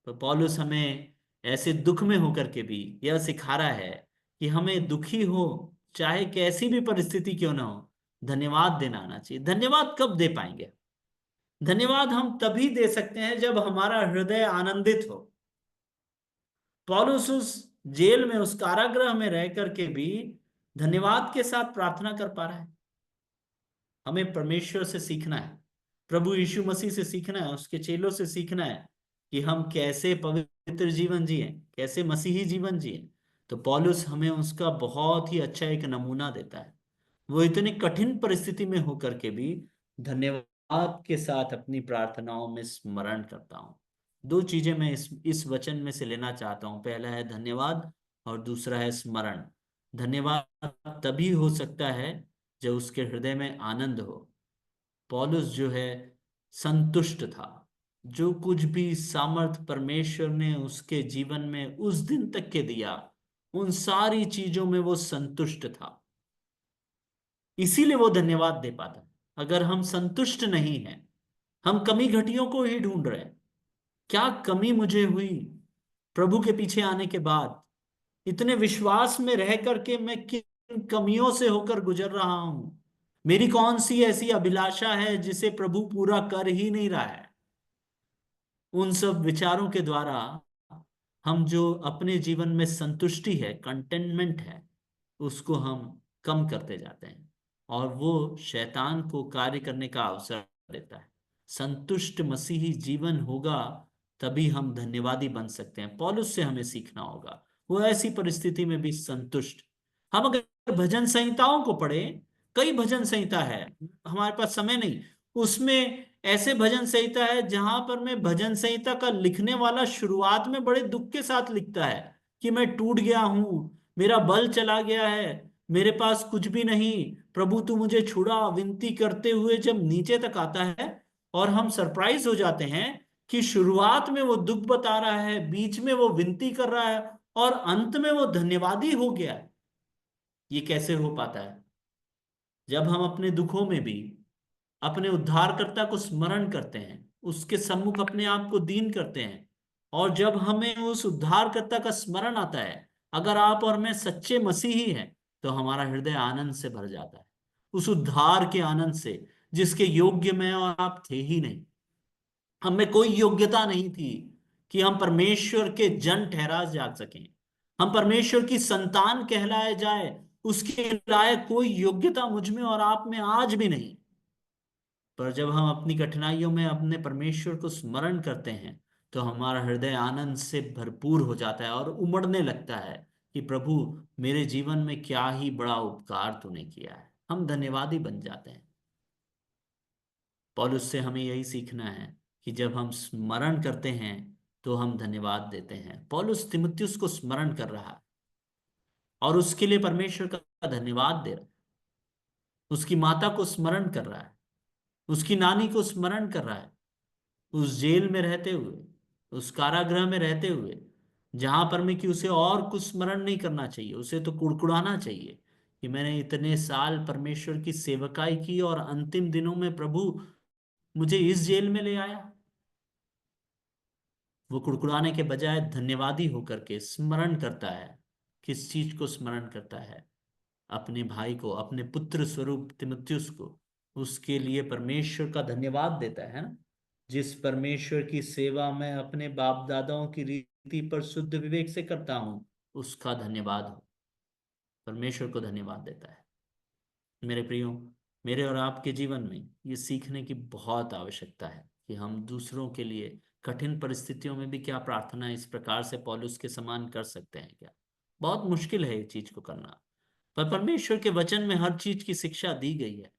तो पौलुस हमें ऐसे दुख में होकर के भी यह सिखा रहा है कि हमें दुखी हो, चाहे कैसी भी परिस्थिति क्यों ना हो, धन्यवाद देना आना चाहिए। धन्यवाद कब दे पाएंगे? धन्यवाद हम तभी दे सकते हैं जब हमारा हृदय आनंदित हो। पौलुस उस जेल में, उस कारागृह में रह करके भी धन्यवाद के साथ प्रार्थना कर पा रहा है। हमें परमेश्वर से सीखना है, प्रभु यीशु मसीह से सीखना है, उसके चेलों से सीखना है कि हम कैसे पवित्र जीवन जिए, कैसे मसीही जीवन जिए। तो पौलुस हमें उसका बहुत ही अच्छा एक नमूना देता है। वो इतनी कठिन परिस्थिति में होकर के भी धन्यवाद के साथ अपनी प्रार्थनाओं में स्मरण करता हूँ। दो चीजें मैं इस वचन में से लेना चाहता हूँ, पहला है धन्यवाद और दूसरा है स्मरण। धन्यवाद तभी हो सकता है जब उसके हृदय में आनंद हो। पौलुस जो है संतुष्ट था, जो कुछ भी सामर्थ परमेश्वर ने उसके जीवन में उस दिन तक के दिया, उन सारी चीजों में वो संतुष्ट था, इसीलिए वो धन्यवाद दे पाता। अगर हम संतुष्ट नहीं हैं, हम कमी घटियों को ही ढूंढ रहे हैं, क्या कमी मुझे हुई प्रभु के पीछे आने के बाद, इतने विश्वास में रह करके मैं किन कमियों से होकर गुजर रहा हूं, मेरी कौन सी ऐसी अभिलाषा है जिसे प्रभु पूरा कर ही नहीं रहा है। उन सब विचारों के द्वारा हम जो अपने जीवन में संतुष्टि है, कंटेनमेंट है, उसको हम कम करते जाते हैं और वो शैतान को कार्य करने का अवसर देता है। संतुष्ट मसीही जीवन होगा तभी हम धन्यवादी बन सकते हैं। पौलुस से हमें सीखना होगा, वो ऐसी परिस्थिति में भी संतुष्ट। हम अगर भजन संहिताओं को पढ़ें, कई भजन संहिता है, हमारे पास समय नहीं, उसमें ऐसे भजन संहिता है जहां पर मैं भजन संहिता का लिखने वाला शुरुआत में बड़े दुख के साथ लिखता है कि मैं टूट गया हूं, मेरा बल चला गया है, मेरे पास कुछ भी नहीं, प्रभु तू मुझे छुड़ा, विनती करते हुए जब नीचे तक आता है, और हम सरप्राइज हो जाते हैं कि शुरुआत में वो दुख बता रहा है, बीच में वो विनती कर रहा है और अंत में वो धन्यवादी हो गया है। ये कैसे हो पाता है? जब हम अपने दुखों में भी अपने उद्धारकर्ता को स्मरण करते हैं, उसके सम्मुख अपने आप को दीन करते हैं, और जब हमें उस उद्धारकर्ता का स्मरण आता है, अगर आप और मैं सच्चे मसीही हैं, तो हमारा हृदय आनंद से भर जाता है, उस उद्धार के आनंद से जिसके योग्य मैं और आप थे ही नहीं। हम में कोई योग्यता नहीं थी कि हम परमेश्वर के जन ठहरा जा सकें, हम परमेश्वर की संतान कहलाए जाए, उसके लायक कोई योग्यता मुझ में और आप में आज भी नहीं। पर जब हम अपनी कठिनाइयों में अपने परमेश्वर को स्मरण करते हैं, तो हमारा हृदय आनंद से भरपूर हो जाता है और उमड़ने लगता है कि प्रभु, मेरे जीवन में क्या ही बड़ा उपकार तूने किया है। हम धन्यवादी बन जाते हैं। पौलुस से हमें यही सीखना है कि जब हम स्मरण करते हैं तो हम धन्यवाद देते हैं। पौलुस तिमुथियुस को स्मरण कर रहा है और उसके लिए परमेश्वर का धन्यवाद दे रहा है। उसकी माता को स्मरण कर रहा है, उसकी नानी को स्मरण कर रहा है, उस जेल में रहते हुए, उस कारागृह में रहते हुए, जहां पर में कि उसे और कुछ स्मरण नहीं करना चाहिए, उसे तो कुड़कुड़ाना चाहिए कि मैंने इतने साल परमेश्वर की सेवकाई की और अंतिम दिनों में प्रभु मुझे इस जेल में ले आया। वो कुड़कुड़ाने के बजाय धन्यवादी होकर के स्मरण करता है। किस चीज को स्मरण करता है? अपने भाई को, अपने पुत्र स्वरूप तिमुथियुस को, उसके लिए परमेश्वर का धन्यवाद देता है ना। जिस परमेश्वर की सेवा मैं अपने बाप दादाओं की रीति पर शुद्ध विवेक से करता हूं, उसका धन्यवाद हो। परमेश्वर को धन्यवाद देता है। मेरे प्रियो, मेरे और आपके जीवन में ये सीखने की बहुत आवश्यकता है कि हम दूसरों के लिए कठिन परिस्थितियों में भी क्या प्रार्थना इस प्रकार से पौलुस के समान कर सकते हैं क्या? बहुत मुश्किल है ये चीज को करना, पर परमेश्वर के वचन में हर चीज की शिक्षा दी गई है।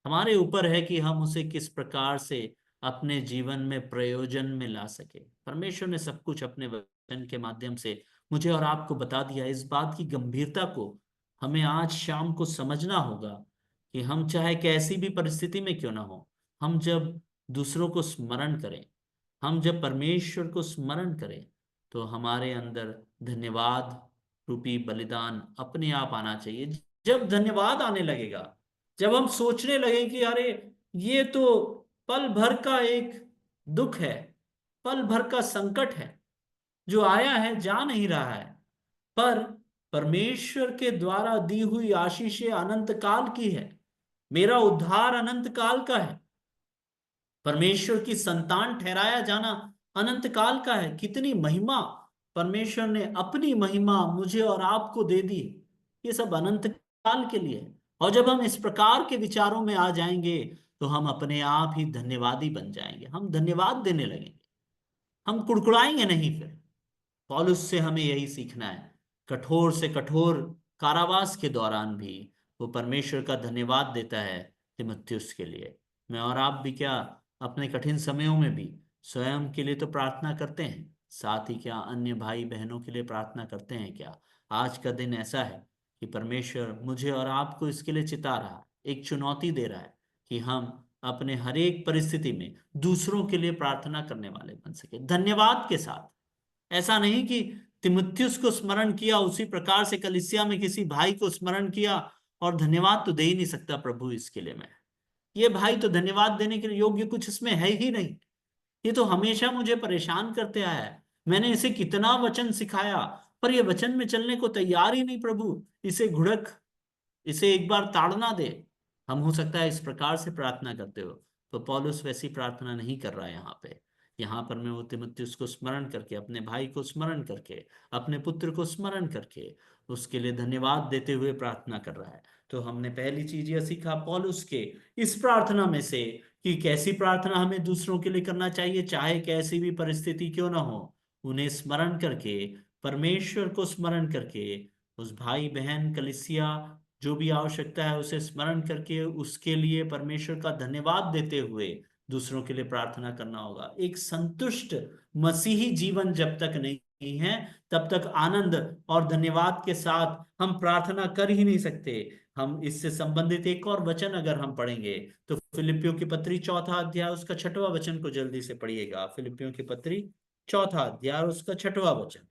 हमारे ऊपर है कि हम उसे किस प्रकार से अपने जीवन में प्रयोजन में ला सके। परमेश्वर ने सब कुछ अपने वचन के माध्यम से मुझे और आपको बता दिया। इस बात की गंभीरता को हमें आज शाम को समझना होगा कि हम चाहे कैसी भी परिस्थिति में क्यों ना हो, हम जब दूसरों को स्मरण करें, हम जब परमेश्वर को स्मरण करें, तो हमारे अंदर धन्यवाद रूपी बलिदान अपने आप आना चाहिए। जब धन्यवाद आने लगेगा, जब हम सोचने लगे कि अरे, ये तो पल भर का एक दुख है, पल भर का संकट है, जो आया है जा नहीं रहा है, पर परमेश्वर के द्वारा दी हुई आशीषें अनंत काल की है, मेरा उद्धार अनंत काल का है, परमेश्वर की संतान ठहराया जाना अनंत काल का है। कितनी महिमा परमेश्वर ने अपनी महिमा मुझे और आपको दे दी, ये सब अनंत काल के लिए है। और जब हम इस प्रकार के विचारों में आ जाएंगे, तो हम अपने आप ही धन्यवादी बन जाएंगे, हम धन्यवाद देने लगेंगे, हम कुड़कुड़ाएंगे नहीं फिर। पौलुस से हमें यही सीखना है। कठोर से कठोर कारावास के दौरान भी वो परमेश्वर का धन्यवाद देता है तिमुथियुस के लिए। मैं और आप भी क्या अपने कठिन समयों में भी स्वयं के लिए तो प्रार्थना करते हैं, साथ ही क्या अन्य भाई बहनों के लिए प्रार्थना करते हैं क्या? आज का दिन ऐसा है कि परमेश्वर मुझे और आपको इसके लिए चिता रहा है, एक चुनौती दे रहा है कि हम अपने हर एक परिस्थिति में दूसरों के लिए प्रार्थना करने वाले बन सके, धन्यवाद के साथ। ऐसा नहीं कि तिमुथियुस को स्मरण किया उसी प्रकार से कलीसिया में किसी भाई को स्मरण किया और धन्यवाद तो दे ही नहीं सकता प्रभु इसके लिए मैं, ये भाई तो धन्यवाद देने के लिए योग्य कुछ इसमें है ही नहीं, ये तो हमेशा मुझे परेशान करते आया है, मैंने इसे कितना वचन सिखाया, पर ये वचन में चलने को तैयार ही नहीं प्रभु, इसे घुड़क, इसे एक बार ताड़ना दे। हम हो सकता है इस प्रकार से प्रार्थना करते हो, तो पौलुस वैसी प्रार्थना नहीं कर रहा है यहाँ पे। यहाँ पर मैं वो तिमुथियुस को स्मरण करके, अपने भाई को स्मरण करके, अपने पुत्र को स्मरण करके उसके लिए धन्यवाद देते हुए प्रार्थना कर रहा है। तो हमने पहली चीज यह सीखा पौलुस के इस प्रार्थना में से कि कैसी प्रार्थना हमें दूसरों के लिए करना चाहिए, चाहे कैसी भी परिस्थिति क्यों ना हो, उन्हें स्मरण करके, परमेश्वर को स्मरण करके, उस भाई बहन कलिसिया जो भी आवश्यकता है उसे स्मरण करके उसके लिए परमेश्वर का धन्यवाद देते हुए दूसरों के लिए प्रार्थना करना होगा। एक संतुष्ट मसीही जीवन जब तक नहीं है, तब तक आनंद और धन्यवाद के साथ हम प्रार्थना कर ही नहीं सकते। हम इससे संबंधित एक और वचन अगर हम पढ़ेंगे तो फिलिपियों की पत्री चौथा अध्याय उसका छठवां वचन को जल्दी से पढ़िएगा। फिलिपियों की पत्री चौथा अध्याय उसका छठवां वचन।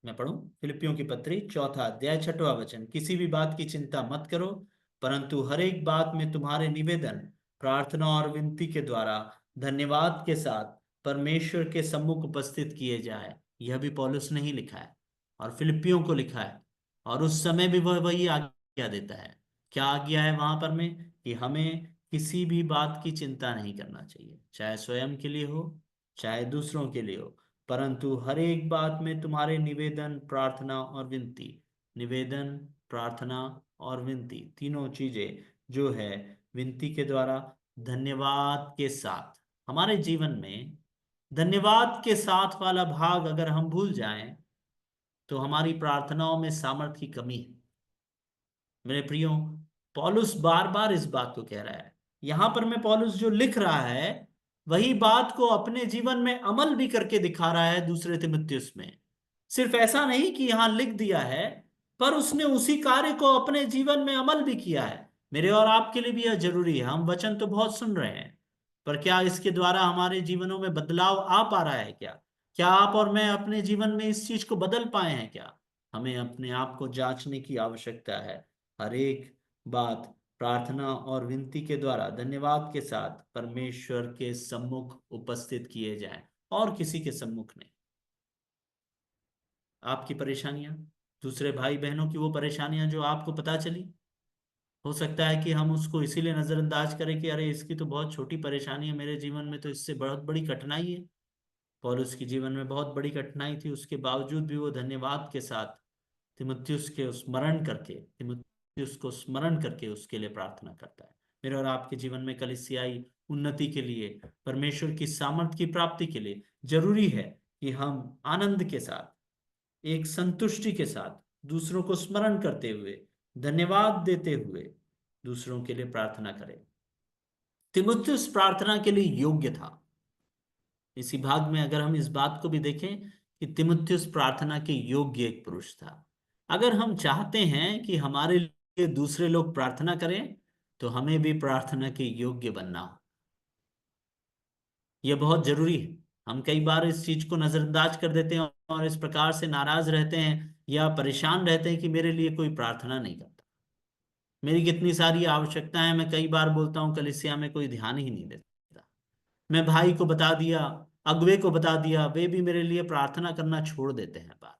मैं पढ़ूं? फिलिपियों की पत्री 4 अध्याय 6वां वचन, किसी भी बात की चिंता मत करो, परंतु हर एक बात में तुम्हारे निवेदन, प्रार्थना और विनती के द्वारा धन्यवाद के साथ परमेश्वर के सम्मुख उपस्थित किए जाए। यह भी पौलुस ने ही लिखा है और फिलिपियों को लिखा है, और उस समय भी वह वही आज्ञा देता है। क्या आज्ञा है वहां पर में? कि हमें किसी भी बात की चिंता नहीं करना चाहिए, चाहे स्वयं के लिए हो चाहे दूसरों के लिए हो, परंतु हर एक बात में तुम्हारे निवेदन, प्रार्थना और विनती, निवेदन, प्रार्थना और विनती, तीनों चीजें जो है विनती के द्वारा, धन्यवाद के साथ। हमारे जीवन में धन्यवाद के साथ वाला भाग अगर हम भूल जाएं तो हमारी प्रार्थनाओं में सामर्थ्य की कमी है। मेरे प्रियो, पौलुस बार बार इस बात को कह रहा है। यहां पर मैं पौलुस जो लिख रहा है वही बात को अपने जीवन में अमल भी करके दिखा रहा है दूसरे तिमुथियुस में। सिर्फ ऐसा नहीं कि यहां लिख दिया है, पर उसने उसी कार्य को अपने जीवन में अमल भी किया है। मेरे और आपके लिए भी यह जरूरी है। हम वचन तो बहुत सुन रहे हैं, पर क्या इसके द्वारा हमारे जीवनों में बदलाव आ पा रहा है? क्या क्या आप और मैं अपने जीवन में इस चीज को बदल पाए हैं? क्या? हमें अपने आप को जांचने की आवश्यकता है। हर एक बात प्रार्थना और विनती के द्वारा धन्यवाद के साथ परमेश्वर के सम्मुख उपस्थित किए जाएं, और किसी के सम्मुख नहीं। आपकी परेशानियां, दूसरे भाई बहनों की वो परेशानियां जो आपको पता चली, हो सकता है कि हम उसको इसीलिए नजरअंदाज करें कि अरे इसकी तो बहुत छोटी परेशानी है, मेरे जीवन में तो इससे बहुत बड़ी कठिनाई है। पौलुस के जीवन में बहुत बड़ी कठिनाई थी, उसके बावजूद भी वो धन्यवाद के साथ तिमुथियुस को स्मरण करके उसके लिए प्रार्थना करता है। मेरे और आपके जीवन में कलीसियाई उन्नति के लिए, परमेश्वर की सामर्थ्य की प्राप्ति के लिए जरूरी है कि हम आनंद के साथ, एक संतुष्टि के साथ, दूसरों को स्मरण करते हुए, धन्यवाद देते हुए दूसरों के लिए प्रार्थना करें। तिमुथियुस प्रार्थना के लिए योग्य था। इसी भाग में अगर हम इस बात को भी देखें कि तिमुथियुस प्रार्थना के योग्य एक पुरुष था। अगर हम चाहते हैं कि हमारे लिए दूसरे लोग प्रार्थना करें, तो हमें भी प्रार्थना के योग्य बनना हो। यह बहुत जरूरी है। हम कई बार इस चीज को नजरअंदाज कर देते हैं और इस प्रकार से नाराज रहते हैं या परेशान रहते हैं कि मेरे लिए कोई प्रार्थना नहीं करता। मेरी कितनी सारी आवश्यकताएं, मैं कई बार बोलता हूँ, कलीसिया में कोई ध्यान ही नहीं देता। मैं भाई को बता दिया, अगुवे को बता दिया, वे भी मेरे लिए प्रार्थना करना छोड़ देते हैं बार बार।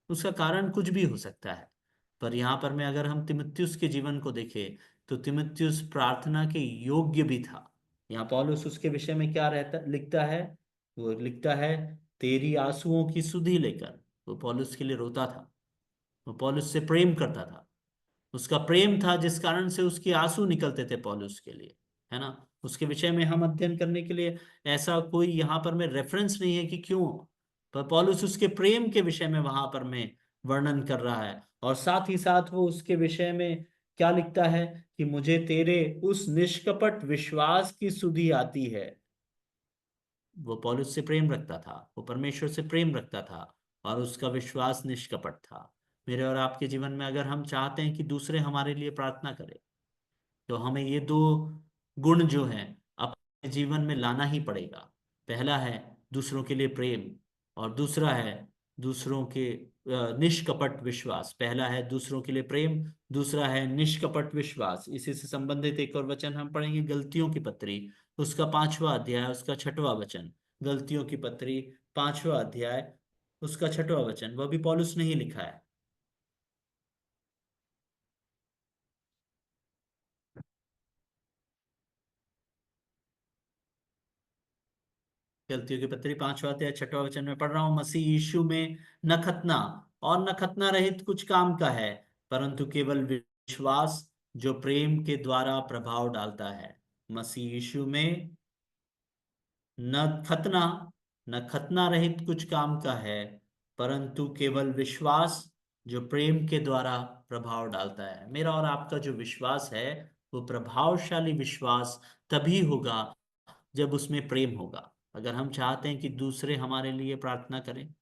उसका कारण कुछ भी हो सकता है। पर यहाँ पर मैं अगर हम तिमुथियुस के जीवन को देखें तो तिमुथियुस प्रार्थना के योग्य भी था। यहाँ पौलुस उसके विषय में क्या रहता लिखता है? वो लिखता है, तेरी आंसुओं की सुधि लेकर। वो पौलुस के लिए रोता था, वो पौलुस से प्रेम करता था। उसका प्रेम था जिस कारण से उसके आंसू निकलते थे पौलुस के लिए, है ना? उसके विषय में हम अध्ययन करने के लिए ऐसा कोई यहाँ पर में रेफरेंस नहीं है कि क्यों, पर पौलुस उसके प्रेम के विषय में वहां पर में वर्णन कर रहा है। और साथ ही साथ वो उसके विषय में क्या लिखता है? कि मुझे तेरे उस निष्कपट विश्वास की सुधि आती है। वो पौलुस से प्रेम रखता था, वो परमेश्वर से प्रेम रखता था, और उसका विश्वास निष्कपट था। मेरे और आपके जीवन में अगर हम चाहते हैं कि दूसरे हमारे लिए प्रार्थना करें, तो हमें ये दो गुण जो हैं अपने जीवन में लाना ही पड़ेगा। पहला है दूसरों के लिए प्रेम, और दूसरा है दूसरों के निष्कपट विश्वास। पहला है दूसरों के लिए प्रेम, दूसरा है निष्कपट विश्वास। इसी से संबंधित एक और वचन हम पढ़ेंगे, गलतियों की पत्री उसका 5वां अध्याय उसका 6वां वचन। गलतियों की पत्री 5वां अध्याय उसका 6वां वचन, वह भी पौलुस ने ही लिखा है। गलतियों की पत्री 5वां अध्याय 6वां वचन में पढ़ रहा हूं, मसीह यीशु में न खतना और न खतना रहित कुछ काम का है, परंतु केवल विश्वास जो प्रेम के द्वारा प्रभाव डालता है। मसीह यीशु में न खतना, न खतना रहित कुछ काम का है, परंतु केवल विश्वास जो प्रेम के द्वारा प्रभाव डालता है। मेरा और आपका जो विश्वास है वो प्रभावशाली विश्वास तभी होगा जब उसमें प्रेम होगा। अगर हम चाहते हैं कि दूसरे हमारे लिए प्रार्थना करें,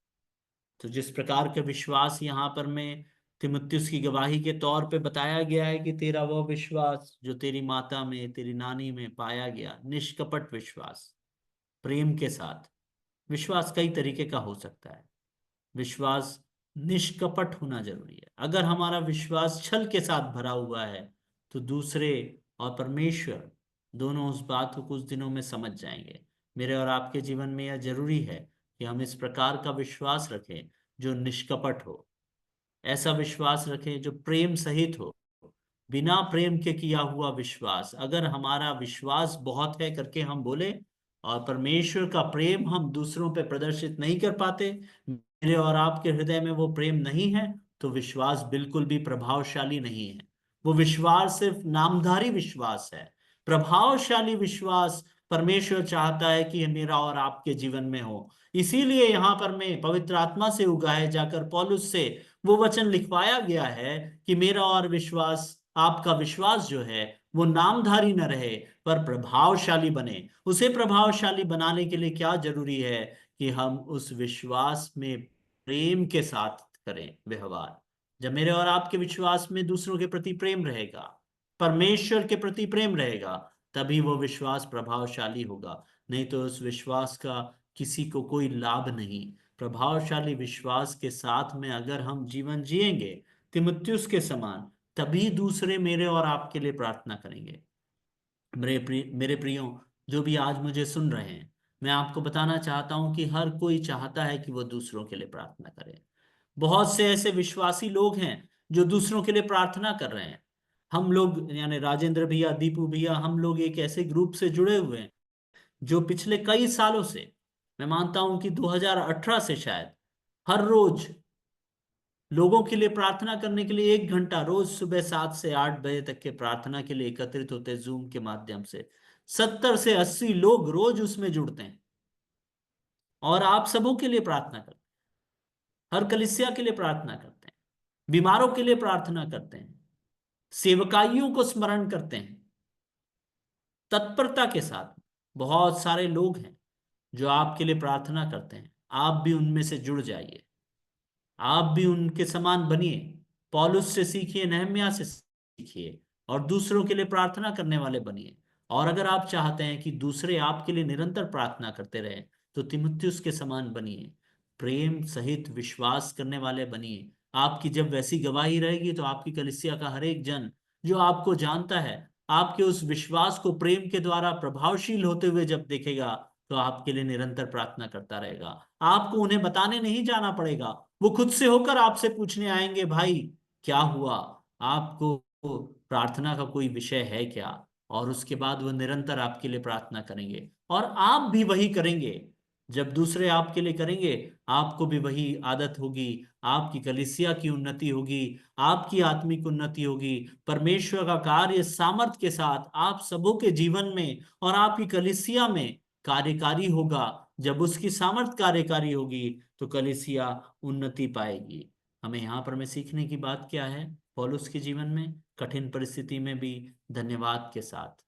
तो जिस प्रकार का विश्वास यहाँ पर में तिमुथियुस की गवाही के तौर पे बताया गया है कि तेरा वह विश्वास जो तेरी माता में, तेरी नानी में पाया गया, निष्कपट विश्वास, प्रेम के साथ। विश्वास कई तरीके का हो सकता है। विश्वास निष्कपट होना जरूरी है। अगर हमारा विश्वास छल के साथ भरा हुआ है तो दूसरे और परमेश्वर दोनों उस बात को कुछ दिनों में समझ जाएंगे। मेरे और आपके जीवन में यह जरूरी है कि हम इस प्रकार का विश्वास रखें जो निष्कपट हो, ऐसा विश्वास रखें जो प्रेम सहित हो। बिना प्रेम के किया हुआ विश्वास, अगर हमारा विश्वास बहुत है करके हम बोले और परमेश्वर का प्रेम हम दूसरों पे प्रदर्शित नहीं कर पाते, मेरे और आपके हृदय में वो प्रेम नहीं है, तो विश्वास बिल्कुल भी प्रभावशाली नहीं है। वो विश्वास सिर्फ नामधारी विश्वास है। प्रभावशाली विश्वास परमेश्वर चाहता है कि मेरा और आपके जीवन में हो। इसीलिए यहाँ पर मैं पवित्र आत्मा से उगाए जाकर पौलुस से वो वचन लिखवाया गया है कि मेरा और विश्वास, आपका विश्वास जो है वो नामधारी न रहे पर प्रभावशाली बने। उसे प्रभावशाली बनाने के लिए क्या जरूरी है कि हम उस विश्वास में प्रेम के साथ करें व्यवहार। जब मेरे और आपके विश्वास में दूसरों के प्रति प्रेम रहेगा, परमेश्वर के प्रति प्रेम रहेगा, तभी वो विश्वास प्रभावशाली होगा। नहीं तो उस विश्वास का किसी को कोई लाभ नहीं। प्रभावशाली विश्वास के साथ में अगर हम जीवन जिएंगे तिमुथियुस के समान, तभी दूसरे मेरे और आपके लिए प्रार्थना करेंगे। मेरे प्रियो, जो भी आज मुझे सुन रहे हैं, मैं आपको बताना चाहता हूं कि हर कोई चाहता है कि वो दूसरों के लिए प्रार्थना करे। बहुत से ऐसे विश्वासी लोग हैं जो दूसरों के लिए प्रार्थना कर रहे हैं। हम लोग यानी राजेंद्र भैया, दीपू भैया, हम लोग एक ऐसे ग्रुप से जुड़े हुए हैं जो पिछले कई सालों से, मैं मानता हूं कि 2018 से शायद, हर रोज लोगों के लिए प्रार्थना करने के लिए 1 घंटा रोज सुबह 7 से 8 बजे तक के प्रार्थना के लिए एकत्रित होते हैं जूम के माध्यम से। 70 से 80 लोग रोज उसमें जुड़ते हैं और आप सबों के लिए प्रार्थना करते हैं, हर कलीसिया के लिए प्रार्थना करते हैं, बीमारों के लिए प्रार्थना करते हैं, सेवकाइयों को स्मरण करते हैं तत्परता के साथ। बहुत सारे लोग हैं जो आपके लिए प्रार्थना करते हैं। आप भी उनमें से जुड़ जाइए, आप भी उनके समान बनिए। पौलुस से सीखिए, नहम्याह से सीखिए और दूसरों के लिए प्रार्थना करने वाले बनिए। और अगर आप चाहते हैं कि दूसरे आपके लिए निरंतर प्रार्थना करते रहें, तो तिमुथियुस के समान बनिए, प्रेम सहित विश्वास करने वाले बनिए। आपकी जब वैसी गवाही रहेगी तो आपकी कलीसिया का हर एक जन जो आपको जानता है, आपके उस विश्वास को प्रेम के द्वारा प्रभावशील होते हुए जब देखेगा, तो आपके लिए निरंतर प्रार्थना करता रहेगा। आपको उन्हें बताने नहीं जाना पड़ेगा, वो खुद से होकर आपसे पूछने आएंगे, भाई क्या हुआ, आपको प्रार्थना का कोई विषय है क्या। और उसके बाद वो निरंतर आपके लिए प्रार्थना करेंगे और आप भी वही करेंगे। जब दूसरे आपके लिए करेंगे, आपको भी वही आदत होगी, आपकी कलीसिया की उन्नति होगी, आपकी आत्मिक उन्नति होगी। परमेश्वर का कार्य सामर्थ के साथ आप सबों के जीवन में और आपकी कलीसिया में कार्यकारी होगा। जब उसकी सामर्थ कार्यकारी होगी तो कलीसिया उन्नति पाएगी। हमें यहाँ पर में सीखने की बात क्या है, पौलुस के जीवन में कठिन परिस्थिति में भी धन्यवाद के साथ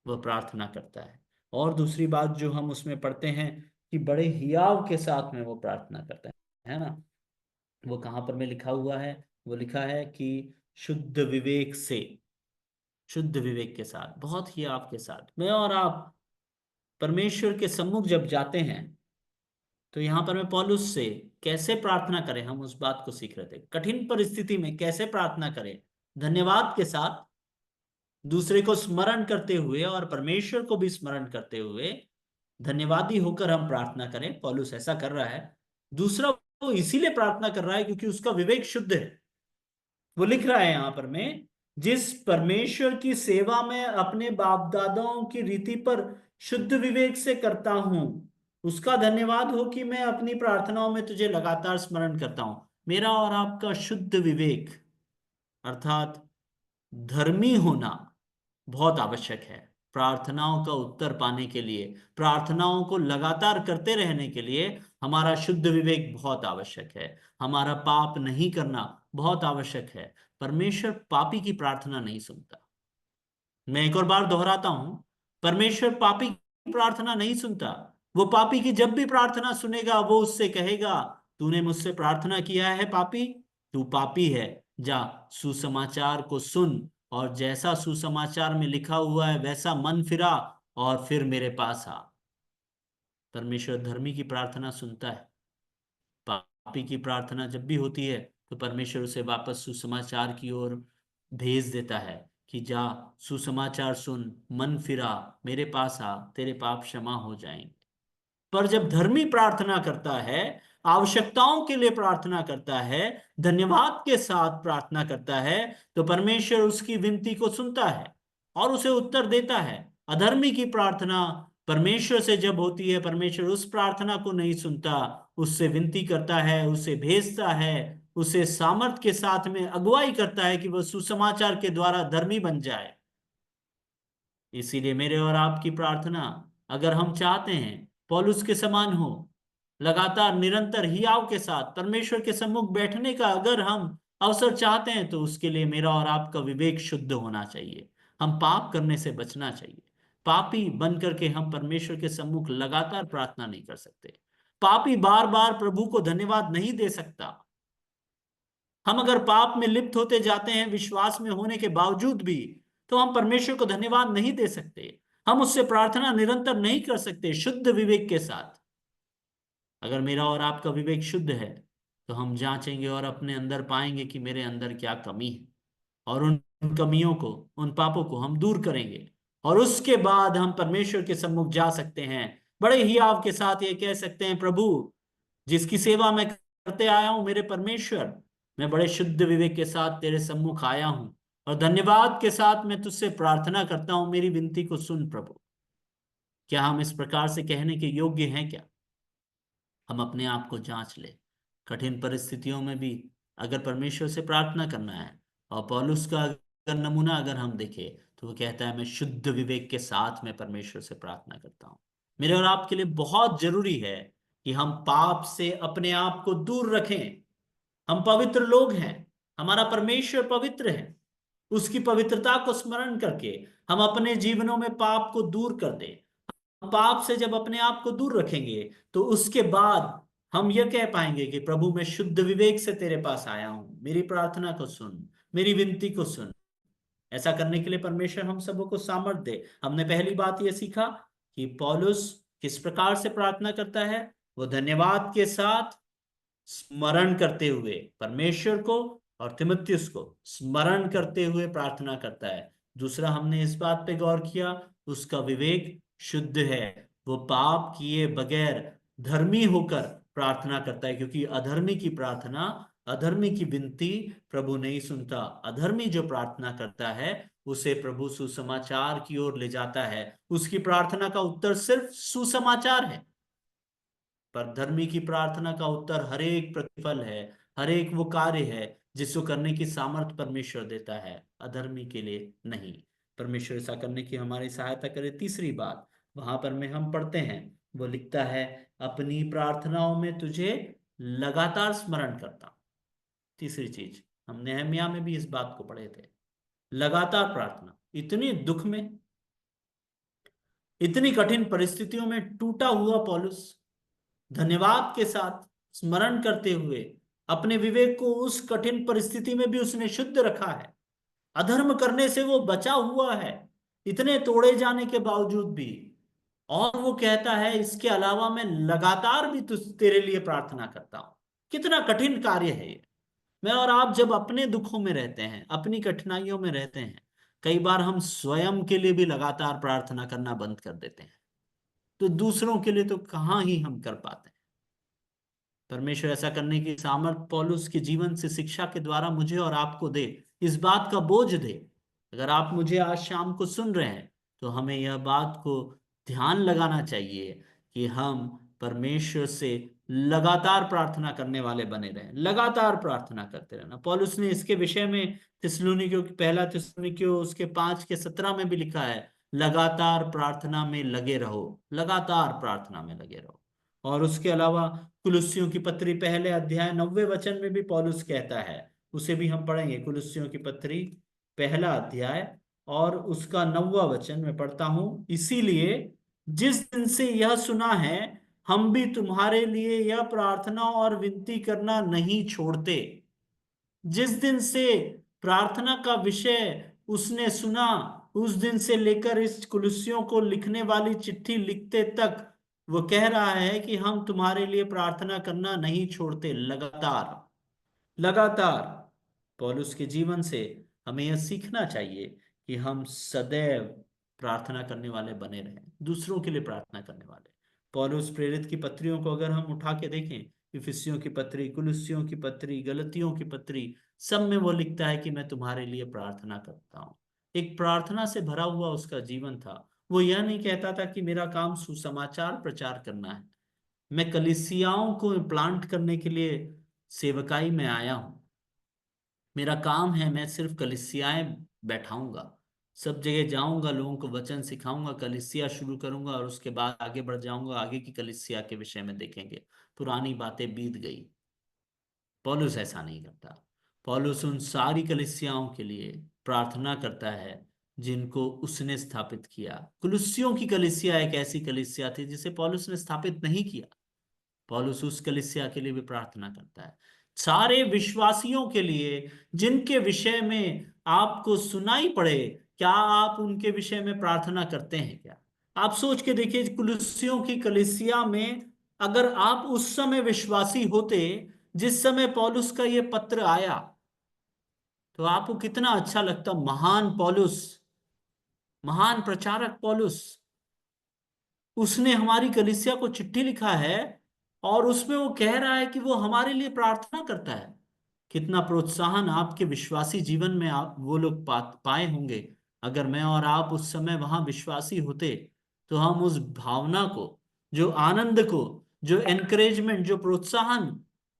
वह प्रार्थना करता है। और दूसरी बात जो हम उसमें पढ़ते हैं कि बड़े हियाव के साथ में वो प्रार्थना करता है ना। वो कहाँ पर में लिखा हुआ है, वो लिखा है कि शुद्ध विवेक से, शुद्ध विवेक के साथ, बहुत हियाव के साथ मैं और आप परमेश्वर के सम्मुख जब जाते हैं, तो यहां पर मैं पौलुस से कैसे प्रार्थना करें हम उस बात को सीख रहे थे। कठिन परिस्थिति में कैसे प्रार्थना करें, धन्यवाद के साथ, दूसरे को स्मरण करते हुए और परमेश्वर को भी स्मरण करते हुए धन्यवादी होकर हम प्रार्थना करें। पौलुस ऐसा कर रहा है। दूसरा, वो इसीलिए प्रार्थना कर रहा है क्योंकि उसका विवेक शुद्ध है। वो लिख रहा है यहां पर में, जिस परमेश्वर की सेवा में अपने बाप दादाओं की रीति पर शुद्ध विवेक से करता हूं, उसका धन्यवाद हो कि मैं अपनी प्रार्थनाओं में तुझे लगातार स्मरण करता हूं। मेरा और आपका शुद्ध विवेक अर्थात धर्मी होना बहुत आवश्यक है प्रार्थनाओं का उत्तर पाने के लिए। प्रार्थनाओं को लगातार करते रहने के लिए हमारा शुद्ध विवेक बहुत आवश्यक है। हमारा पाप नहीं करना बहुत आवश्यक है। परमेश्वर पापी की प्रार्थना नहीं सुनता। मैं एक और बार दोहराता हूं, परमेश्वर पापी की प्रार्थना नहीं सुनता। वो पापी की जब भी प्रार्थना सुनेगा, वो उससे कहेगा, तूने मुझसे प्रार्थना किया है पापी, तू पापी है, जा सुसमाचार को सुन और जैसा सुसमाचार में लिखा हुआ है वैसा मन फिरा और फिर मेरे पास आ। परमेश्वर धर्मी की प्रार्थना सुनता है, पापी की प्रार्थना जब भी होती है तो परमेश्वर उसे वापस सुसमाचार की ओर भेज देता है कि जा, सुसमाचार सुन, मन फिरा, मेरे पास आ, तेरे पाप क्षमा हो जाएंगे। पर जब धर्मी प्रार्थना करता है, आवश्यकताओं के लिए प्रार्थना करता है, धन्यवाद के साथ प्रार्थना करता है, तो परमेश्वर उसकी विनती को सुनता है और उसे उत्तर देता है। अधर्मी की प्रार्थना परमेश्वर से जब होती है, परमेश्वर उस प्रार्थना को नहीं सुनता, उससे विनती करता है, उसे भेजता है, उसे सामर्थ के साथ में अगुवाई करता है कि वह सुसमाचार के द्वारा धर्मी बन जाए। इसीलिए मेरे और आपकी प्रार्थना, अगर हम चाहते हैं पौलुस के समान हो, लगातार निरंतर हियाव के साथ परमेश्वर के सम्मुख बैठने का अगर हम अवसर चाहते हैं, तो उसके लिए मेरा और आपका विवेक शुद्ध होना चाहिए। हम पाप करने से बचना चाहिए। पापी बन करके हम परमेश्वर के सम्मुख लगातार प्रार्थना नहीं कर सकते। पापी बार बार प्रभु को धन्यवाद नहीं दे सकता। हम अगर पाप में लिप्त होते जाते हैं विश्वास में होने के बावजूद भी, तो हम परमेश्वर को धन्यवाद नहीं दे सकते। हम उससे प्रार्थना निरंतर नहीं कर सकते शुद्ध विवेक के साथ। अगर मेरा और आपका विवेक शुद्ध है, तो हम जांचेंगे और अपने अंदर पाएंगे कि मेरे अंदर क्या कमी है, और उन कमियों को, उन पापों को हम दूर करेंगे। और उसके बाद हम परमेश्वर के सम्मुख जा सकते हैं, बड़े ही हियाव के साथ ये कह सकते हैं, प्रभु, जिसकी सेवा मैं करते आया हूं, मेरे परमेश्वर, मैं बड़े शुद्ध विवेक के साथ तेरे सम्मुख आया हूं, और धन्यवाद के साथ मैं तुझसे प्रार्थना करता हूं, मेरी विनती को सुन प्रभु। क्या हम इस प्रकार से कहने के योग्य हैं क्या? हम अपने आप को जांच ले। कठिन परिस्थितियों में भी अगर परमेश्वर से प्रार्थना करना है, और पौलुस का अगर नमूना अगर हम देखें, तो वो कहता है मैं शुद्ध विवेक के साथ में परमेश्वर से प्रार्थना करता हूं। मेरे और आपके लिए बहुत जरूरी है कि हम पाप से अपने आप को दूर रखें। हम पवित्र लोग हैं, हमारा परमेश्वर पवित्र है। उसकी पवित्रता को स्मरण करके हम अपने जीवनों में पाप को दूर कर दें। पाप से जब अपने आप को दूर रखेंगे, तो उसके बाद हम यह कह पाएंगे कि प्रभु, मैं शुद्ध विवेक से तेरे पास आया हूं, मेरी प्रार्थना को सुन, मेरी विनती को सुन। ऐसा करने के लिए परमेश्वर हम सबों को सामर्थ दे। हमने पहली बात यह सीखा कि पौलुस किस प्रकार से प्रार्थना करता है। वो धन्यवाद के साथ स्मरण करते हुए परमेश्वर को, और तिमुथियुस को स्मरण करते हुए प्रार्थना करता है। दूसरा, हमने इस बात पे गौर किया, उसका विवेक शुद्ध है। वो पाप किए बगैर धर्मी होकर प्रार्थना करता है, क्योंकि अधर्मी की प्रार्थना, अधर्मी की विनती प्रभु नहीं सुनता। अधर्मी जो प्रार्थना करता है, उसे प्रभु सुसमाचार की ओर ले जाता है। उसकी प्रार्थना का उत्तर सिर्फ सुसमाचार है। पर धर्मी की प्रार्थना का उत्तर हर एक प्रतिफल है, हर एक वो कार्य है जिसको करने की सामर्थ परमेश्वर देता है, अधर्मी के लिए नहीं। परमेश्वर ऐसा करने की हमारी सहायता करे। तीसरी बात वहां पर में हम पढ़ते हैं, वो लिखता है, अपनी प्रार्थनाओं में तुझे लगातार स्मरण करता हूं। तीसरी चीज, हम नेहमिया में भी इस बात को पढ़े थे। लगातार प्रार्थना, इतनी दुख में, इतनी कठिन परिस्थितियों में टूटा हुआ पौलुस धन्यवाद के साथ स्मरण करते हुए अपने विवेक को उस कठिन परिस्थिति में भी उसने शुद्ध रखा है। अधर्म करने से वो बचा हुआ है, इतने तोड़े जाने के बावजूद भी। और वो कहता है, इसके अलावा मैं लगातार भी तुझ तेरे लिए प्रार्थना करता हूं। कितना कठिन कार्य है ये। मैं और आप जब अपने दुखों में रहते हैं, अपनी कठिनाइयों में रहते हैं, कई बार हम स्वयं के लिए भी लगातार प्रार्थना करना बंद कर देते हैं, तो दूसरों के लिए तो कहाँ ही हम कर पाते हैं। परमेश्वर ऐसा करने की सामर्थ पौलुस के जीवन से, शिक्षा के द्वारा मुझे और आपको दे, इस बात का बोझ दे। अगर आप मुझे आज शाम को सुन रहे हैं, तो हमें यह बात को ध्यान लगाना चाहिए कि हम परमेश्वर से लगातार प्रार्थना करने वाले बने रहें, लगातार प्रार्थना करते रहना। पौलुस ने इसके विषय में थिस्सलुनीकियों की, पहला थिस्सलुनीकियों उसके 5:17 में भी लिखा है, लगातार प्रार्थना में लगे रहो, लगातार प्रार्थना में लगे रहो। और उसके अलावा कुलुस्सियों की पत्री पहले अध्याय 9वें वचन में भी पौलुस कहता है, उसे भी हम पढ़ेंगे। कुलुस्सियों की पत्री पहला अध्याय और उसका 9वां वचन में पढ़ता हूं, इसीलिए जिस दिन से यह सुना है, हम भी तुम्हारे लिए यह प्रार्थना और विनती करना नहीं छोड़ते। जिस दिन से प्रार्थना का विषय उसने सुना, उस दिन से लेकर इस कुलुस्सियों को लिखने वाली चिट्ठी लिखते तक वो कह रहा है कि हम तुम्हारे लिए प्रार्थना करना नहीं छोड़ते, लगातार, लगातार। पौलुस के जीवन से हमें यह सीखना चाहिए कि हम सदैव प्रार्थना करने वाले बने रहें, दूसरों के लिए प्रार्थना करने वाले। पौलुस प्रेरित की पत्रियों को अगर हम उठा के देखें, इफिसियों की पत्री, कुलुस्सियों की पत्री, गलतियों की पत्री, सब में वो लिखता है कि मैं तुम्हारे लिए प्रार्थना करता हूँ। एक प्रार्थना से भरा हुआ उसका जीवन था। वो यह नहीं कहता था कि मेरा काम सुसमाचार प्रचार करना है, मैं कलीसियाओं को प्लांट करने के लिए सेवकाई में आया हूं, मेरा काम है मैं सिर्फ कलीसियाएं बैठाऊंगा, सब जगह जाऊंगा, लोगों को वचन सिखाऊंगा, कलीसिया शुरू करूंगा और उसके बाद आगे बढ़ जाऊंगा, आगे की कलीसिया के विषय में देखेंगे, पुरानी बातें बीत गई। पौलुस ऐसा नहीं करता। पौलुस उन सारी कलीसियाओं के लिए प्रार्थना करता है जिनको उसने स्थापित किया। कुलुस्सियों की कलीसिया एक ऐसी कलीसिया थी जिसे पौलुस ने स्थापित नहीं किया। पौलुस उस कलीसिया के लिए भी प्रार्थना करता है। सारे विश्वासियों के लिए जिनके विषय में आपको सुनाई पड़े, क्या आप उनके विषय में प्रार्थना करते हैं क्या? आप सोच के देखिए, कुलुस्सियों की कलीसिया में अगर आप उस समय विश्वासी होते जिस समय पौलुस का ये पत्र आया, तो आपको कितना अच्छा लगता। महान पौलुस, महान प्रचारक पौलुस, उसने हमारी कलीसिया को चिट्ठी लिखा है और उसमें वो कह रहा है कि वो हमारे लिए प्रार्थना करता है। कितना प्रोत्साहन आपके विश्वासी जीवन में आप वो लोग पाए होंगे। अगर मैं और आप उस समय वहां विश्वासी होते, तो हम उस भावना को, जो आनंद को, जो एनकरेजमेंट, जो प्रोत्साहन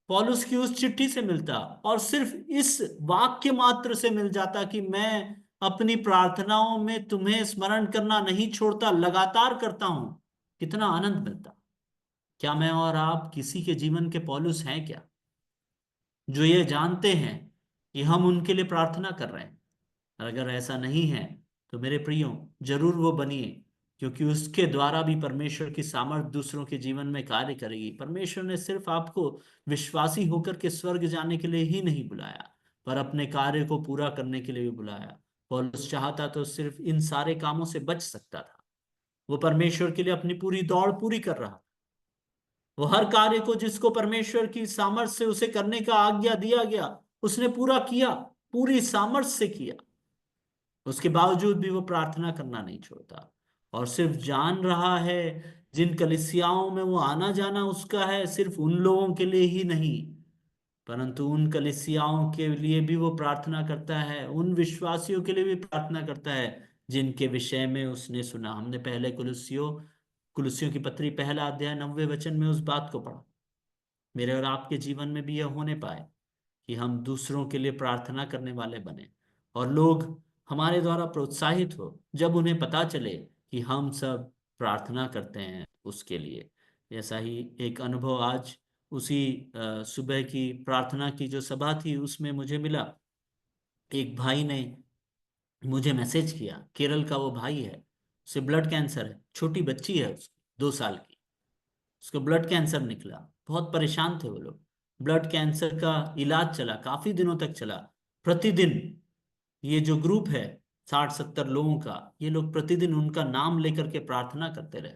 पौलुस की उस चिट्ठी से मिलता, और सिर्फ इस वाक्य मात्र से मिल जाता कि मैं अपनी प्रार्थनाओं में तुम्हें स्मरण करना नहीं छोड़ता, लगातार करता हूं, कितना आनंद मिलता। क्या मैं और आप किसी के जीवन के पौलुस हैं क्या, जो ये जानते हैं कि हम उनके लिए प्रार्थना कर रहे हैं? और अगर ऐसा नहीं है, तो मेरे प्रियो, जरूर वो बनिए, क्योंकि उसके द्वारा भी परमेश्वर की सामर्थ दूसरों के जीवन में कार्य करेगी। परमेश्वर ने सिर्फ आपको विश्वासी होकर के स्वर्ग जाने के लिए ही नहीं बुलाया, पर अपने कार्य को पूरा करने के लिए भी बुलाया। पौलुस चाहता तो सिर्फ इन सारे कामों से बच सकता था। वो परमेश्वर के लिए अपनी पूरी दौड़ पूरी कर रहा। वो हर कार्य को जिसको परमेश्वर की सामर्थ्य से उसे करने का आज्ञा दिया गया, उसने पूरा किया, पूरी सामर्थ्य से किया। उसके बावजूद भी वो प्रार्थना करना नहीं छोड़ता, और सिर्फ जान रहा है जिन कलीसियाओं में वो आना जाना उसका है, सिर्फ उन लोगों के लिए ही नहीं, परंतु उन कलीसियाओं के लिए भी वो प्रार्थना करता है, उन विश्वासियों के लिए भी प्रार्थना करता है जिनके विषय में उसने सुना। हमने पहले कुलुस्सियों की पत्री पहला अध्याय 90 वचन में उस बात को पढ़ा। मेरे और आपके जीवन में भी यह होने पाए कि हम दूसरों के लिए प्रार्थना करने वाले बने, और लोग हमारे द्वारा प्रोत्साहित हो जब उन्हें पता चले कि हम सब प्रार्थना करते हैं उसके लिए। जैसा ही एक अनुभव आज उसी सुबह की प्रार्थना की जो सभा थी उसमें मुझे मिला। एक भाई ने मुझे मैसेज किया, केरल का वो भाई है, उसे ब्लड कैंसर है, छोटी बच्ची है उसकी, 2 साल की, उसको ब्लड कैंसर निकला। बहुत परेशान थे वो लोग। ब्लड कैंसर का इलाज चला, काफी दिनों तक चला। प्रतिदिन ये जो ग्रुप है 60-70 लोगों का, ये लोग प्रतिदिन उनका नाम लेकर के प्रार्थना करते रहे।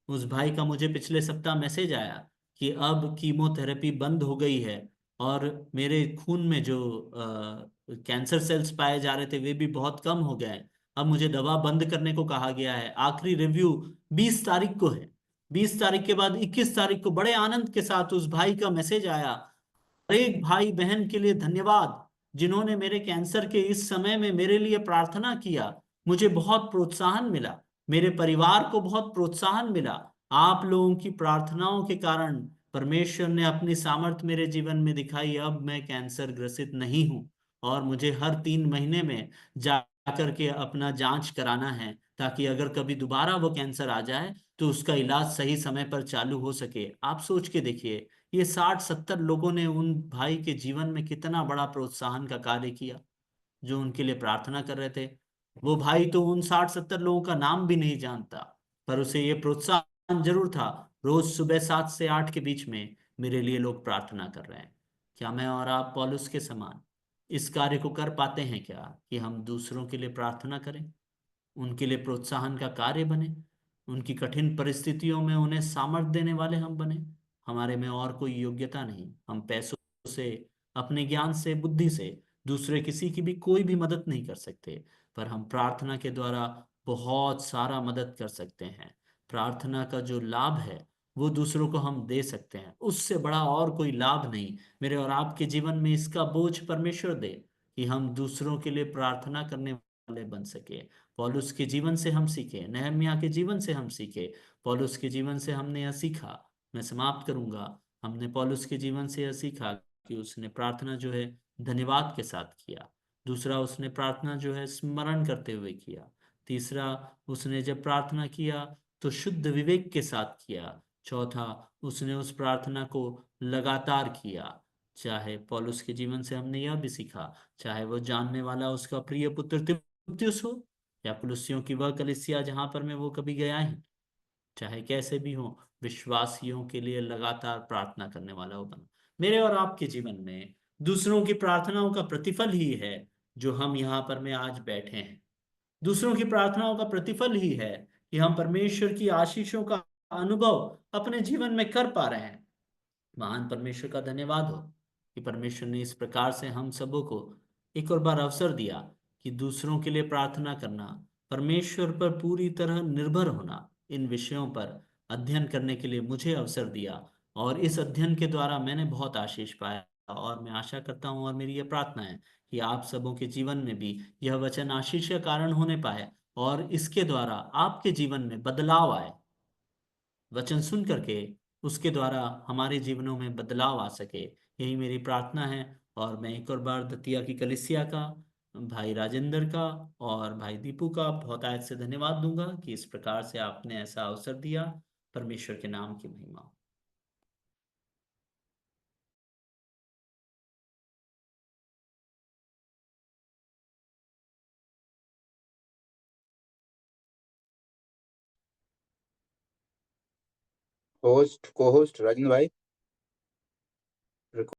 उस भाई का मुझे पिछले सप्ताह मैसेज आया कि अब कीमोथेरेपी बंद हो गई है, और मेरे खून में जो कैंसर सेल्स पाए जा रहे थे वे भी बहुत कम हो गए हैं। अब मुझे दवा बंद करने को कहा गया है। आखिरी रिव्यू 20 तारीख को है। 20 तारीख के बाद 21 तारीख को बड़े आनंद के साथ उस भाई का मैसेज आया, एक भाई बहन के लिए धन्यवाद जिन्होंने मेरे कैंसर के इस समय में मेरे लिए प्रार्थना किया। मुझे बहुत प्रोत्साहन मिला, मेरे परिवार को बहुत प्रोत्साहन मिला। आप लोगों की प्रार्थनाओं के कारण परमेश्वर ने अपनी सामर्थ मेरे जीवन में दिखाई। अब मैं कैंसर ग्रसित नहीं हूं, और मुझे हर 3 महीने में जा करके अपना जांच कराना है, ताकि अगर कभी दोबारा वो कैंसर आ जाए तो उसका इलाज सही समय पर चालू हो सके। आप सोच के देखिए, ये 60-70 लोगों ने उन भाई के जीवन में कितना बड़ा प्रोत्साहन का कार्य किया, जो उनके लिए प्रार्थना कर रहे थे। वो भाई तो उन 60-70 लोगों का नाम भी नहीं जानता, पर उसे ये प्रोत्साहन जरूर था, रोज सुबह 7 से 8 के बीच में मेरे लिए लोग प्रार्थना कर रहे हैं। क्या मैं और आप पौलुस के समान इस कार्य को कर पाते हैं क्या, कि हम दूसरों के लिए प्रार्थना करें, उनके लिए प्रोत्साहन का कार्य बने, उनकी कठिन परिस्थितियों में उन्हें सामर्थ्य देने वाले हम बने। हमारे में और कोई योग्यता नहीं, हम पैसों से, अपने ज्ञान से, बुद्धि से दूसरे किसी की भी कोई भी मदद नहीं कर सकते। पर हम प्रार्थना के द्वारा बहुत सारा मदद कर सकते हैं। प्रार्थना का जो लाभ है वो दूसरों को हम दे सकते हैं, उससे बड़ा और कोई लाभ नहीं मेरे और आपके जीवन में। इसका बोझ परमेश्वर दे कि हम दूसरों के लिए प्रार्थना करने वाले बन सके। पौलुस के जीवन से हम सीखे, नहम्याह के जीवन से हम सीखे। पौलुस के जीवन से हमने यह सीखा, मैं समाप्त करूंगा। हमने पौलुस के जीवन से यह सीखा कि उसने प्रार्थना जो है धन्यवाद के साथ किया। दूसरा, उसने प्रार्थना जो है स्मरण करते हुए किया। तीसरा, उसने जब प्रार्थना किया तो शुद्ध विवेक के साथ किया। चौथा, उसने उस प्रार्थना को लगातार किया। चाहे पौलुस के जीवन से हमने यह भी सीखा, चाहे वो जानने वाला उसका प्रिय पुत्र तिमुथियुस हो, या कुलुस्सियों की वह कलीसिया जहां पर मैं वो कभी गया ही, चाहे कैसे भी हो, विश्वासियों के लिए लगातार प्रार्थना करने वाला हो बना। मेरे और आपके जीवन में दूसरों की प्रार्थनाओं का प्रतिफल ही है जो हम यहाँ पर में आज बैठे हैं। दूसरों की प्रार्थनाओं का प्रतिफल ही है कि हम परमेश्वर की आशीषों का अनुभव अपने जीवन में कर पा रहे हैं। महान परमेश्वर का धन्यवाद हो कि परमेश्वर ने इस प्रकार से हम सबों को एक और बार अवसर दिया कि दूसरों के लिए प्रार्थना करना, परमेश्वर पर पूरी तरह निर्भर होना, इन विषयों पर अध्ययन करने के लिए मुझे अवसर दिया। और इस अध्ययन के द्वारा मैंने बहुत आशीष पाया। और मैं आशा करता हूँ और मेरी यह प्रार्थना है कि आप सबों के जीवन में भी यह वचन आशीष का कारण होने पाए, और इसके द्वारा आपके जीवन में बदलाव आए। वचन सुन करके उसके द्वारा हमारे जीवनों में बदलाव आ सके, यही मेरी प्रार्थना है। और मैं एक और बार दतिया की कलिसिया का, भाई राजेंद्र का और भाई दीपू का बहुत आयत से धन्यवाद दूंगा कि इस प्रकार से आपने ऐसा अवसर दिया। परमेश्वर के नाम की महिमा हो। होस्ट को होस्ट राजेंद्र भाई।